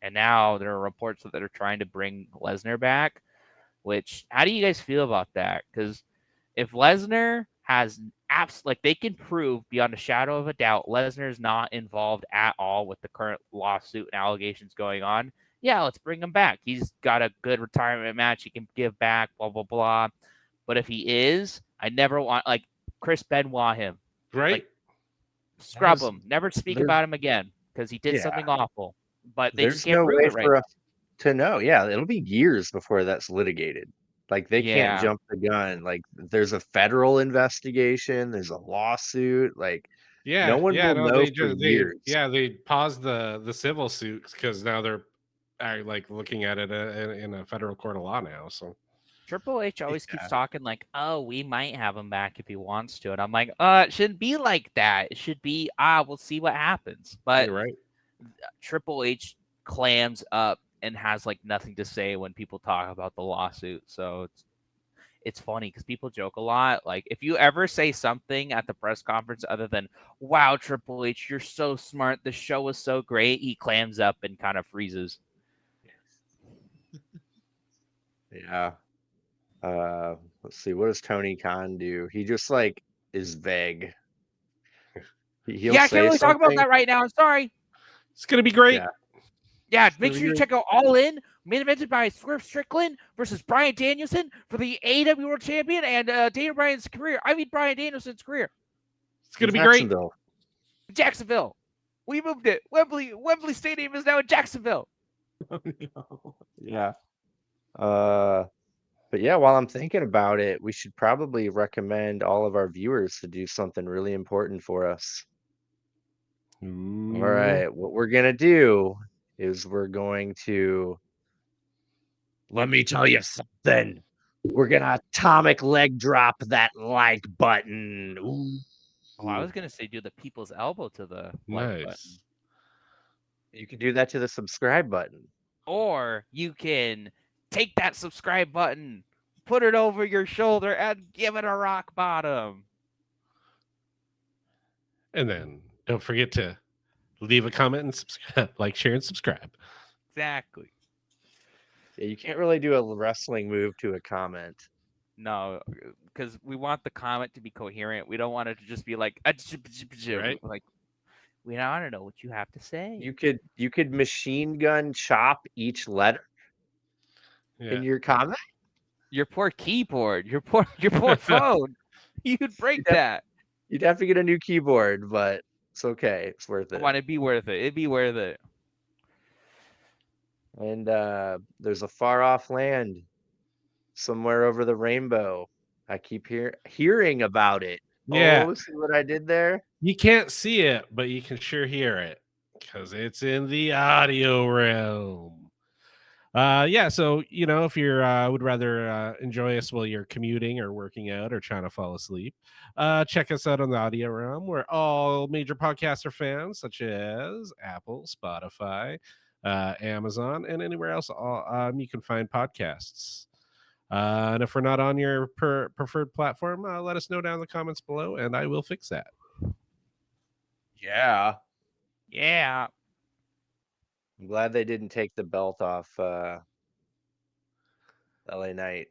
And now there are reports that they're trying to bring Lesnar back. Which, how do you guys feel about that? Because if Lesnar has like they can prove beyond a shadow of a doubt Lesnar is not involved at all with the current lawsuit and allegations going on. Yeah, let's bring him back. He's got a good retirement match he can give back. Blah blah blah. But if he is, I never want like Chris Benoit him. Right. Like, scrub him. Never speak about him again because he did something awful. But they just There's can't no prove way it right for now. us to know. Yeah, it'll be years before that's litigated. Like they can't Yeah. jump the gun. Like there's a federal investigation, there's a lawsuit. Like no Yeah. one Yeah. will No, know for they years. paused the civil suits because now they're like looking at it in a federal court of law now. So Triple H always keeps Yeah. talking like, "Oh, we might have him back if he wants to," and I'm like, "It shouldn't be like that. It should be, we'll see what happens." But you're right. Triple H clams up and has like nothing to say when people talk about the lawsuit. So it's funny because people joke a lot. Like if you ever say something at the press conference other than "Wow, Triple H, you're so smart. The show was so great," he clams up and kind of freezes. Yeah. Let's see. What does Tony Khan do? He just like is vague. He'll Yeah, I can't say really talk about something. that right now. I'm sorry. It's gonna be great. Yeah. Yeah, It's make gonna sure be you great. check out All In, main evented by Swerve Strickland versus Bryan Danielson for the AEW World Champion and Daniel Bryan's career. I mean, Bryan Danielson's career. It's In gonna be great. Jacksonville. Jacksonville. We moved it. Wembley Stadium is now in Jacksonville. Yeah. But yeah, while I'm thinking about it, we should probably recommend all of our viewers to do something really important for us. Ooh. All right, what we're gonna do is we're going to let me tell you something. We're gonna atomic leg drop that like button. Ooh. Oh, I was gonna say do the people's elbow to the like button. Nice. You can do that to the subscribe button. Or you can take that subscribe button, put it over your shoulder, and give it a rock bottom. And then don't forget to leave a comment and subscribe, like, share, and subscribe. Exactly. Yeah, you can't really do a wrestling move to a comment. No, because we want the comment to be coherent. We don't want it to just be like, Right? like we want to know what you have to say. You could machine gun chop each letter Yeah. in your comment. Your poor keyboard, your poor phone. You'd break that. You'd have to get a new keyboard, but it's okay. It's worth Come it. on, it'd be worth it. It'd be worth it. And there's a far off land somewhere over the rainbow. I keep hearing about it. Yeah. Oh, see what I did there? You can't see it, but you can sure hear it because it's in the audio realm. Yeah, so if you're would rather enjoy us while you're commuting or working out or trying to fall asleep, check us out on the audio realm where all major podcaster fans such as Apple, Spotify, Amazon, and anywhere else you can find podcasts. And if we're not on your preferred platform, let us know down in the comments below, and I will fix that. Yeah. Yeah. I'm glad they didn't take the belt off LA Knight.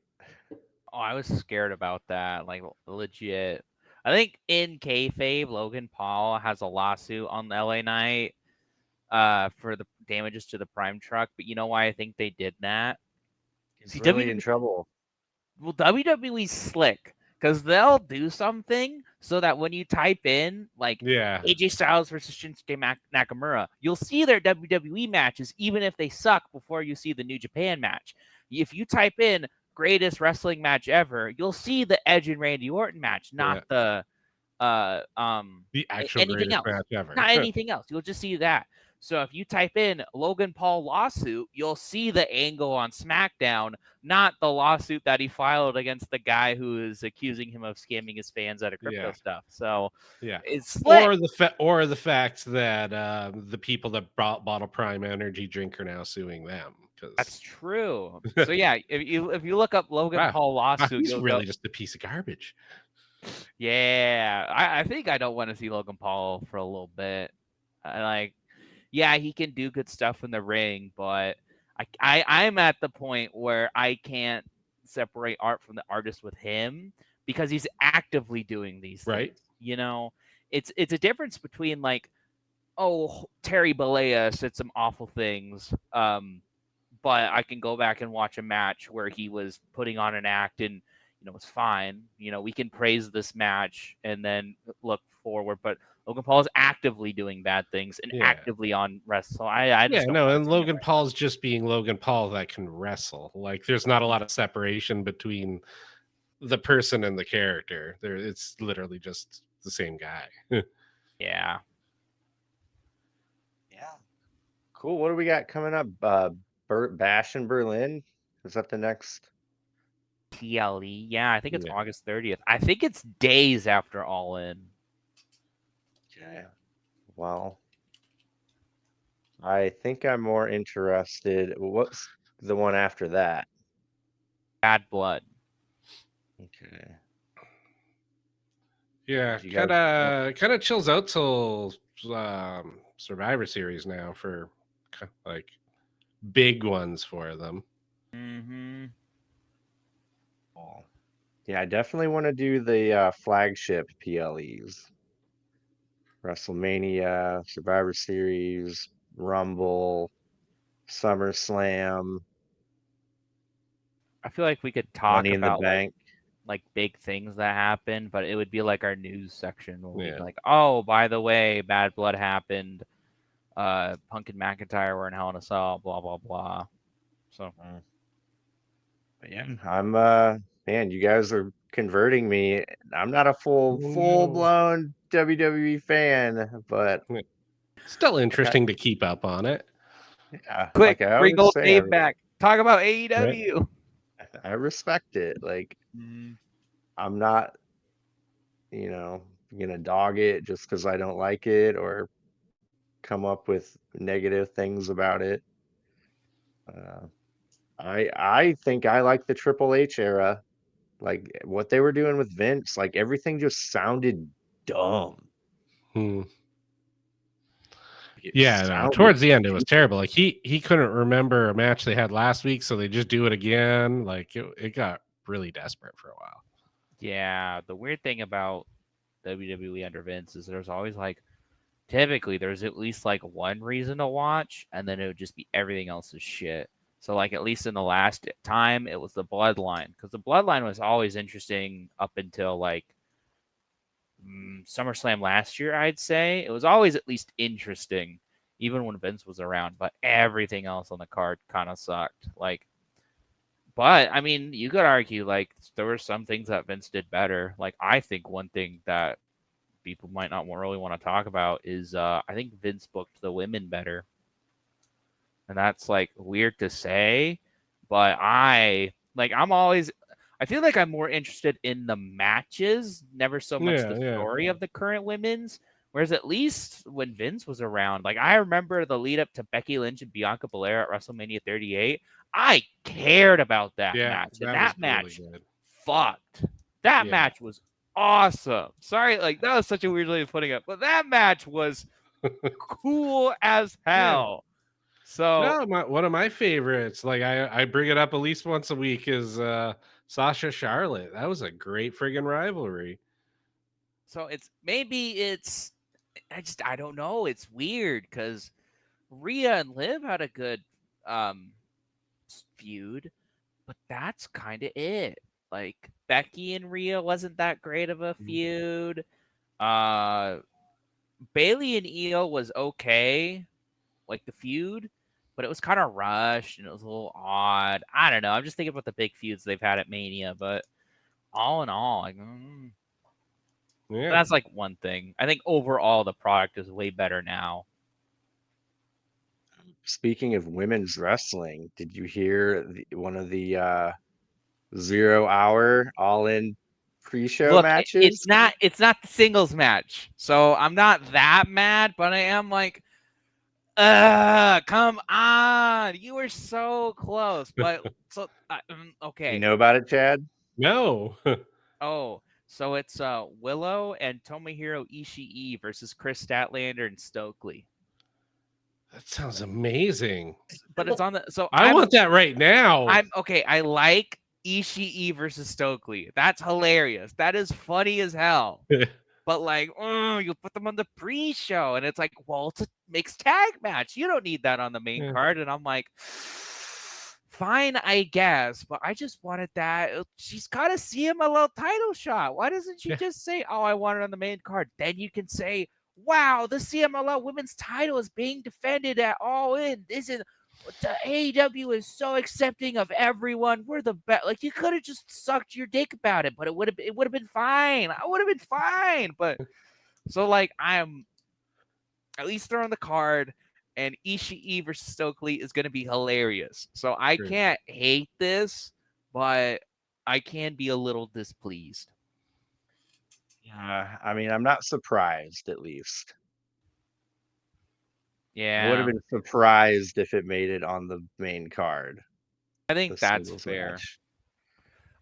Oh, I was scared about that. Like, legit. I think in kayfabe, Logan Paul has a lawsuit on the LA Knight for the damages to the Prime truck. But you know why I think they did that? He's See, really in trouble. Well, WWE's slick because they'll do something so that when you type in like AJ Styles versus Shinsuke Nakamura, you'll see their WWE matches even if they suck before you see the New Japan match. If you type in greatest wrestling match ever, you'll see the Edge and Randy Orton match, not the actual anything greatest else. match ever. Not anything else. You'll just see that. So if you type in Logan Paul lawsuit, you'll see the angle on SmackDown, not the lawsuit that he filed against the guy who is accusing him of scamming his fans out of crypto stuff. So it's slick. Or the fact that the people that bought a Prime Energy drink are now suing them. That's true. So yeah, if you look up Logan Paul lawsuit, he's really just a piece of garbage. Yeah, I think I don't want to see Logan Paul for a little bit. Yeah, he can do good stuff in the ring, but I'm at the point where I can't separate art from the artist with him because he's actively doing these things. It's a difference between like, oh, Terry Bollea said some awful things, but I can go back and watch a match where he was putting on an act and it's fine. We can praise this match and then look forward, but Logan Paul is actively doing bad things and actively on wrestle. So I just don't and Logan Paul's just being Logan Paul that can wrestle. Like there's not a lot of separation between the person and the character. It's literally just the same guy. Yeah. Cool. What do we got coming up? Bash in Berlin. Is that the next PLE? Yeah, I think it's August 30th. I think it's days after All In. Okay. Well, I think I'm more interested. What's the one after that? Bad Blood. Okay. Yeah, kind of chills out till Survivor Series now for like big ones for them. Mm-hmm. Oh. Yeah, I definitely want to do the flagship PLEs. WrestleMania, Survivor Series, Rumble, SummerSlam. I feel like we could talk Money in the about Bank. like big things that happen, but it would be like our news section where we'd be like, oh, by the way, Bad Blood happened. Punk and McIntyre were in Hell in a Cell, blah blah blah. So but yeah, I'm man, you guys are converting me. I'm not a full-blown WWE fan, but still interesting to keep up on it. Yeah, quick, like I bring always old say, Dave back. Talk about AEW. I respect it. Like I'm not, gonna dog it just because I don't like it or come up with negative things about it. I think I like the Triple H era. Like what they were doing with Vince, like everything just sounded dumb. Towards the end it was terrible. Like he couldn't remember a match they had last week, so they just do it again. Like it got really desperate for a while. Yeah, the weird thing about WWE under Vince is there's always like typically there's at least like one reason to watch, and then it would just be everything else is shit. So like at least in the last time it was the Bloodline, because the Bloodline was always interesting up until like SummerSlam last year. I'd say it was always at least interesting, even when Vince was around. But everything else on the card kind of sucked. But I mean, you could argue like there were some things that Vince did better. Like I think one thing that people might not really want to talk about is I think Vince booked the women better. and that's like weird to say, but I feel like I'm more interested in the matches, never so much the story of the current women's. Whereas at least when Vince was around, like I remember the lead up to Becky Lynch and Bianca Belair at WrestleMania 38. I cared about that match, and that match fucked. That match was awesome. Sorry, like that was such a weird way of putting it, but that match was cool as hell. So one of my favorites, like I bring it up at least once a week, is Sasha Charlotte. That was a great friggin' rivalry. So I don't know. It's weird because Rhea and Liv had a good feud, but that's kind of it. Like Becky and Rhea wasn't that great of a feud. Bailey and Io was okay, like the feud, but it was kind of rushed and it was a little odd. I don't know. I'm just thinking about the big feuds they've had at Mania, but all in all, like, that's like one thing. I think overall the product is way better now. Speaking of women's wrestling, did you hear one of the 0 hour all-in pre-show Look, matches? it's not the singles match, so I'm not that mad, but I am like, come on, you were so close, but so okay. You know about it, Chad? No. Oh, so it's Willow and Tomohiro Ishii versus Chris Statlander and Stokely. That sounds amazing. But it's on the I want that right now. I'm okay. I like Ishii versus Stokely. That's hilarious. That is funny as hell. But like, you put them on the pre-show, and it's like, well, it's a mixed tag match. You don't need that on the main card. And I'm like, fine, I guess. But I just wanted that. She's got to see him a little title shot. Why doesn't she just say, "Oh, I want it on the main card"? Then you can say, "Wow, the CMLL Women's Title is being defended at All In. Isn't the AEW is so accepting of everyone. We're the best." Like, you could have just sucked your dick about it, but it would have been fine. I would have been fine. But so like, I'm at least throwing the card, and Ishii versus Stokely is going to be hilarious. So I can't hate this, but I can be a little displeased. Yeah, I mean, I'm not surprised, at least. Yeah. I would have been surprised if it made it on the main card. I think that's fair. Match.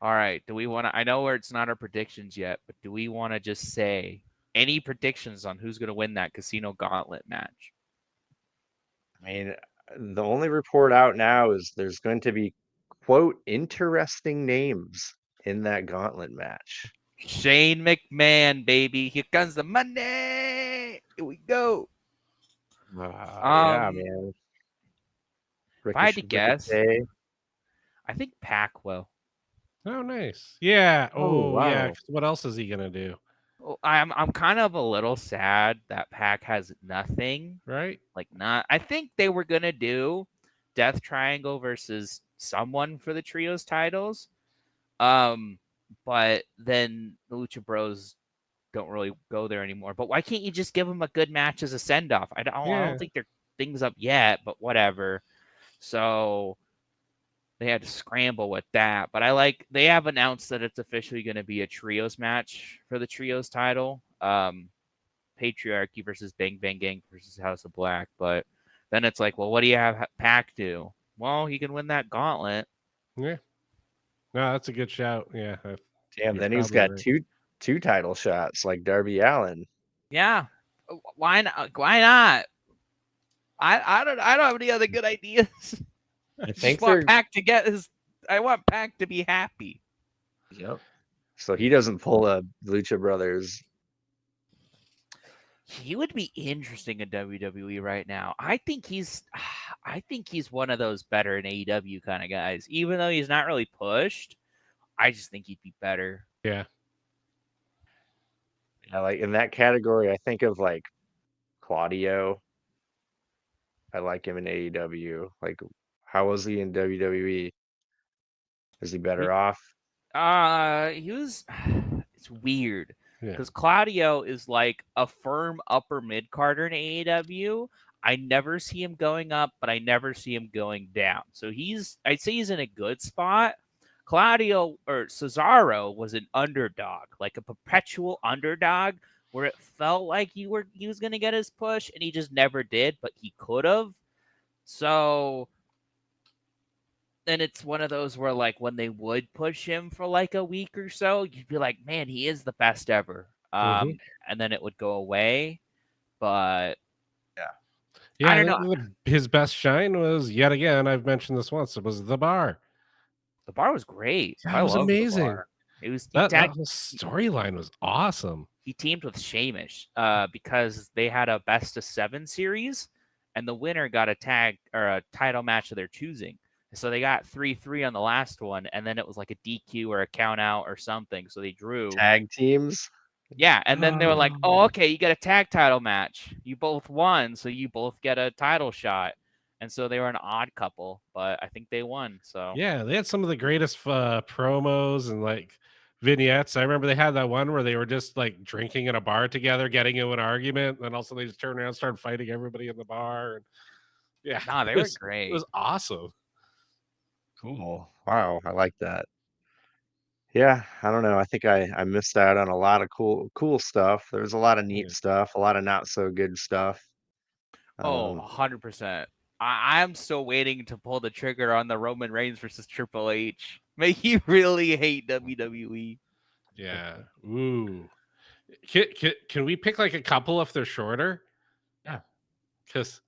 All right. Do we want to? I know where it's not our predictions yet, but do we want to just say any predictions on who's going to win that Casino Gauntlet match? I mean, the only report out now is there's going to be, quote, interesting names in that gauntlet match. Shane McMahon, baby. Here comes the money. Here we go. Yeah, man. If I had to guess, I think Pac will. Oh, nice. Yeah. Oh, wow. Yeah. What else is he gonna do? Well, I'm kind of a little sad that Pac has nothing. Right. Like, not. I think they were gonna do Death Triangle versus someone for the trios titles. But then the Lucha Bros don't really go there anymore. But why can't you just give them a good match as a send off? I don't think their thing's up yet, but whatever. So they had to scramble with that. But they have announced that it's officially going to be a trios match for the trios title. Patriarchy versus Bang Bang Gang versus House of Black. But then it's like, well, what do you have Pac do? Well, he can win that gauntlet. Yeah. No, that's a good shout. Yeah. Damn, then he's got two title shots like Darby Allin. Yeah. Why not? Why not? I don't have any other good ideas. I think want Pac to get I want Pac to be happy. Yep. So he doesn't pull a Lucha Brothers. He would be interesting in WWE right now. I think he's one of those better in AEW kind of guys. Even though he's not really pushed, I just think he'd be better. Yeah. Yeah, like in that category, I think of like Claudio. I like him in AEW. Like, how was he in WWE? Is he better off? He was. It's weird because Claudio is like a firm upper mid carder in AEW. I never see him going up, but I never see him going down. So I'd say he's in a good spot. Claudio or Cesaro was an underdog, like a perpetual underdog, where it felt like he was going to get his push, and he just never did, but he could have. So then it's one of those where, like, when they would push him for like a week or so, you'd be like, man, he is the best ever. And then it would go away. But yeah, I don't know. his best shine was, yet again, I've mentioned this once, it was the bar. The bar was great. Yeah, I it was love the amazing. bar. It was That whole storyline was awesome. He teamed with Sheamus because they had a best of 7 series, and the winner got a tag or a title match of their choosing. So they got 3-3 on the last one, and then it was like a DQ or a count out or something. So they drew tag teams. Yeah, and then they were like, "Oh, okay, you got a tag title match. You both won, so you both get a title shot." And so they were an odd couple, but I think they won. So yeah, they had some of the greatest promos and like vignettes. I remember they had that one where they were just like drinking in a bar together, getting into an argument, and then also they just turned around and started fighting everybody in the bar. And yeah, nah, they were great. It was awesome. Cool. Wow, I like that. Yeah, I don't know. I think I missed out on a lot of cool stuff. There's a lot of neat stuff, a lot of not so good stuff. Oh, 100%. I'm still waiting to pull the trigger on the Roman Reigns versus Triple H. Make you really hate WWE. Yeah. Ooh. Can we pick like a couple if they're shorter? Yeah. Because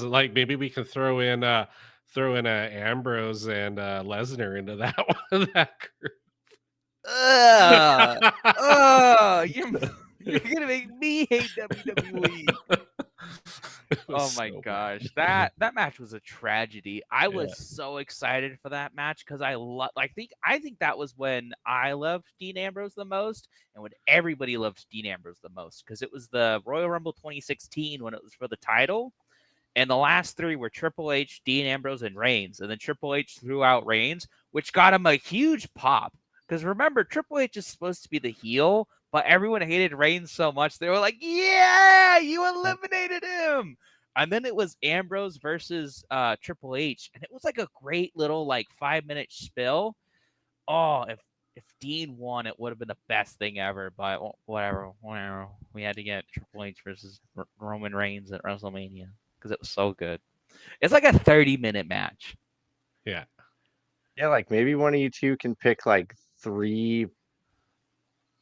like maybe we can throw in Ambrose and Lesnar into that one. That group. You're gonna make me hate WWE. Oh my gosh, that match was a tragedy. I was so excited for that match because I think that was when I loved Dean Ambrose the most, and when everybody loved Dean Ambrose the most, because it was the Royal Rumble 2016 when it was for the title. And the last 3 were Triple H, Dean Ambrose, and Reigns. And then Triple H threw out Reigns, which got him a huge pop. Because remember, Triple H is supposed to be the heel, but everyone hated Reigns so much. They were like, yeah, you eliminated him. And then it was Ambrose versus Triple H. And it was like a great little like 5-minute spill. Oh, if Dean won, it would have been the best thing ever. But whatever. We had to get Triple H versus Roman Reigns at WrestleMania because it was so good. It's like a 30-minute match. Yeah. Yeah, like maybe one of you two can pick like 3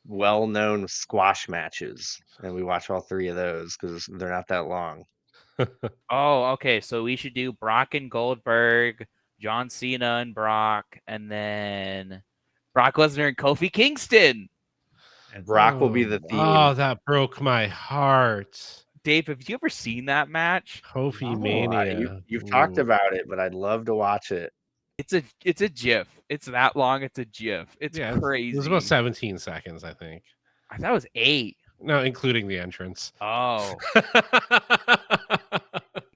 well-known squash matches, and we watch all 3 of those because they're not that long. Oh, okay. So we should do Brock and Goldberg, John Cena and Brock, and then Brock Lesnar and Kofi Kingston. And Brock will be the theme. Oh, that broke my heart. Dave, have you ever seen that match? Kofi Mania. You've talked about it, but I'd love to watch it. It's a GIF. It's that long. It's a GIF. It's crazy. It was about 17 seconds, I think. I thought it was 8. No, including the entrance. Oh.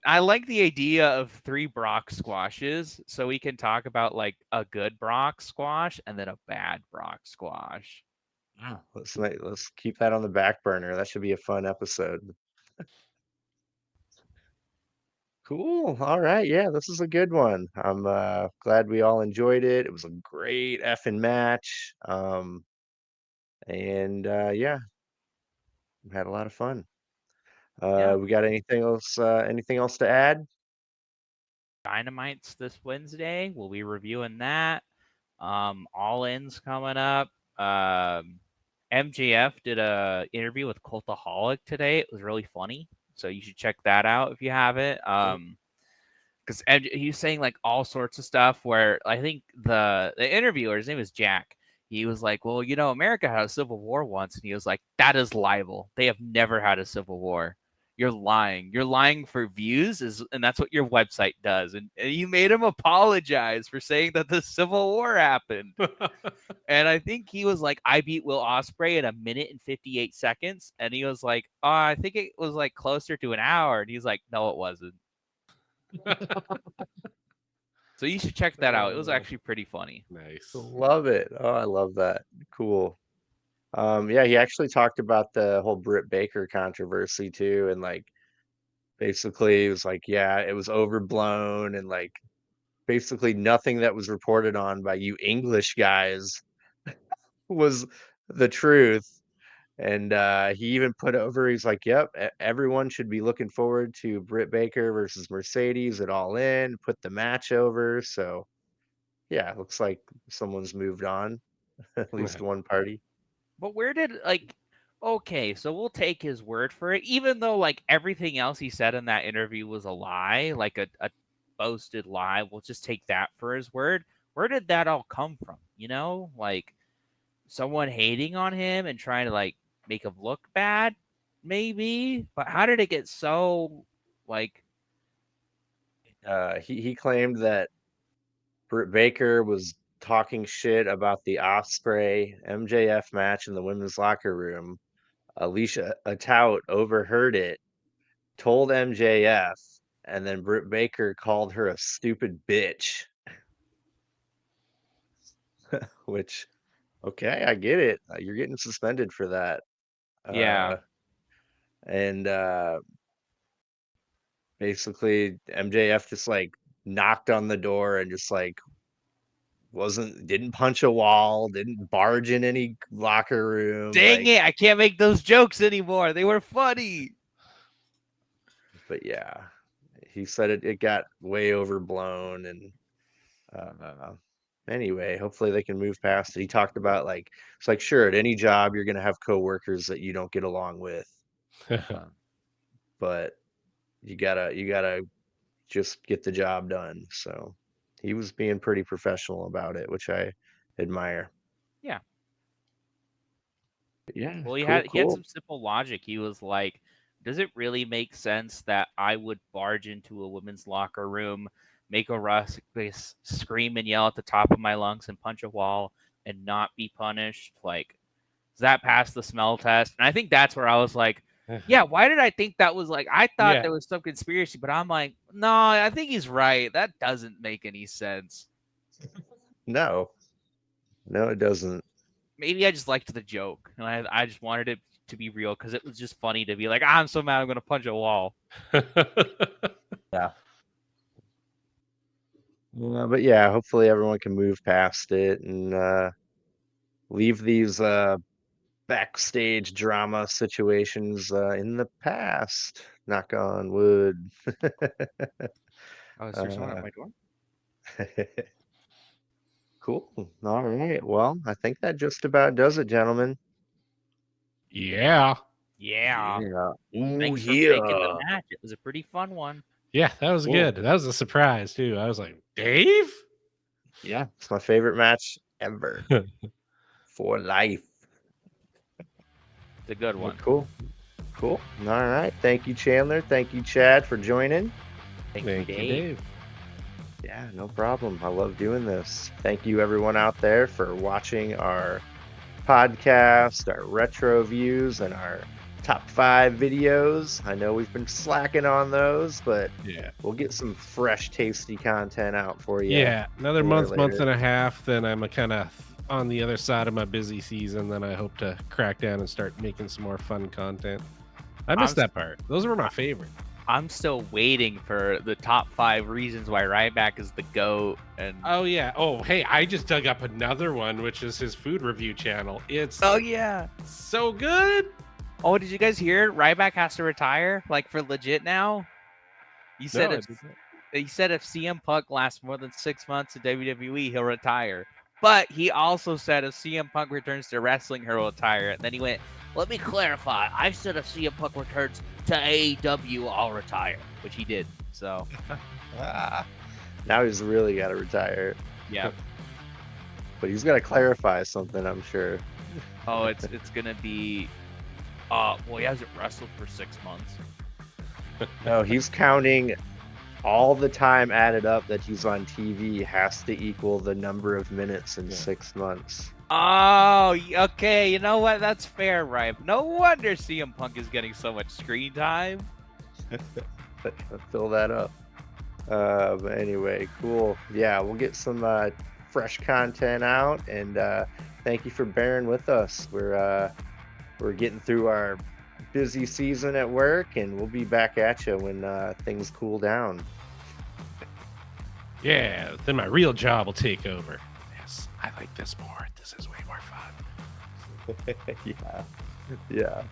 I like the idea of 3 Brock squashes, so we can talk about like a good Brock squash and then a bad Brock squash. Let's keep that on the back burner. That should be a fun episode. Cool. All right. Yeah, this is a good one. I'm glad we all enjoyed it. It was a great effing match. And yeah, we had a lot of fun. We got anything else to add? Dynamite's this Wednesday. We'll be reviewing that. All In's coming up. MJF did a interview with Cultaholic today. It was really funny, so you should check that out if you haven't. Because he's saying like all sorts of stuff. Where I think the interviewer, his name is Jack. He was like, "Well, you know, America had a civil war once," and he was like, "That is libel. They have never had a civil war. You're lying. You're lying for views, and that's what your website does." And you made him apologize for saying that the Civil War happened. And I think he was like, "I beat Will Ospreay in 1 minute and 58 seconds," and he was like, "Oh, I think it was like closer to an hour," and he's like, "No, it wasn't." So you should check that out. It was actually pretty funny. Nice. Love it. Oh, I love that. Cool. Yeah, he actually talked about the whole Britt Baker controversy too, and like basically it was like, yeah, it was overblown, and like basically nothing that was reported on by you English guys was the truth. And he even put over, he's like, yep, everyone should be looking forward to Britt Baker versus Mercedes at All In, put the match over. So yeah, looks like someone's moved on, at least one party. But where did okay, so we'll take his word for it, even though like everything else he said in that interview was a lie, like a boasted lie. We'll just take that for his word. Where did that all come from? You know, like someone hating on him and trying to like make him look bad, maybe. But how did it get so like? He claimed that Britt Baker was talking shit about the Osprey MJF match in the women's locker room. Alicia, a tout, overheard it, told MJF, and then Britt Baker called her a stupid bitch. Which, okay, I get it. You're getting suspended for that. Yeah. And basically, MJF just like knocked on the door and just like didn't punch a wall, didn't barge in any locker room. Dang it! I can't make those jokes anymore. They were funny. But yeah, he said it got way overblown, and anyway, hopefully they can move past it. He talked about like, it's like, sure, at any job you're gonna have coworkers that you don't get along with, but you gotta just get the job done. So he was being pretty professional about it, which I admire. Yeah. But yeah, Well, he cool, had some simple logic. He was like, "Does it really make sense that I would barge into a women's locker room, make a rush, scream and yell at the top of my lungs, and punch a wall, and not be punished? Like, does that pass the smell test?" And I think that's where I was like, "Yeah, why did I think that was like? I thought there was some conspiracy, but I'm like, no, I think he's right. That doesn't make any sense." No, it doesn't. Maybe I just liked the joke, and I just wanted it to be real because it was just funny to be like, I'm so mad I'm gonna punch a wall. Yeah. But yeah, hopefully everyone can move past it and leave these backstage drama situations in the past. Knock on wood. Oh, is there someone at my door? Cool. All right. Well, I think that just about does it, gentlemen. Yeah. Yeah. Yeah. Ooh, Thanks for yeah. picking the match. It was a pretty fun one. Yeah, that was good. That was a surprise too. I was like, Dave? Yeah, it's my favorite match ever. For life. It's a good one. Cool. All right. Thank you, Chandler. Thank you, Chad, for joining. Thank you, Dave. Yeah, no problem. I love doing this. Thank you, everyone out there, for watching our podcast, our retro views, and our top 5 videos. I know we've been slacking on those, but yeah, we'll get some fresh, tasty content out for you. Yeah, another month and a half, then I'm kind of on the other side of my busy season. Then I hope to crack down and start making some more fun content. I missed that part. Those were my favorite. I'm still waiting for the top 5 reasons why Ryback is the GOAT. And oh yeah. Oh hey, I just dug up another one, which is his food review channel. It's so good. Oh, did you guys hear? Ryback has to retire, like for legit now. He said if CM Punk lasts more than 6 months in WWE, he'll retire. But he also said if CM Punk returns to wrestling, he'll retire. And then he went, let me clarify. I said if CM Punk returns to AEW, I'll retire, which he did. So now he's really got to retire. Yeah. But he's got to clarify something, I'm sure. Oh, it's gonna be. Well, he hasn't wrestled for 6 months. No, he's counting all the time added up that he's on TV has to equal the number of minutes in 6 months. Oh, okay. You know what? That's fair, right? No wonder CM Punk is getting so much screen time. Fill that up. But anyway, cool. Yeah, we'll get some fresh content out, and thank you for bearing with us. We're getting through our busy season at work, and we'll be back at you when things cool down. Yeah, then my real job will take over. Yes, I like this more. This is way more fun. Yeah.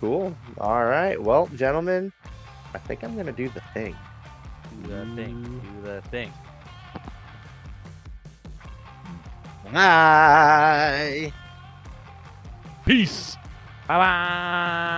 Cool. All right. Well, gentlemen, I think I'm gonna do the thing. Do the thing. Bye. Peace. Bye bye.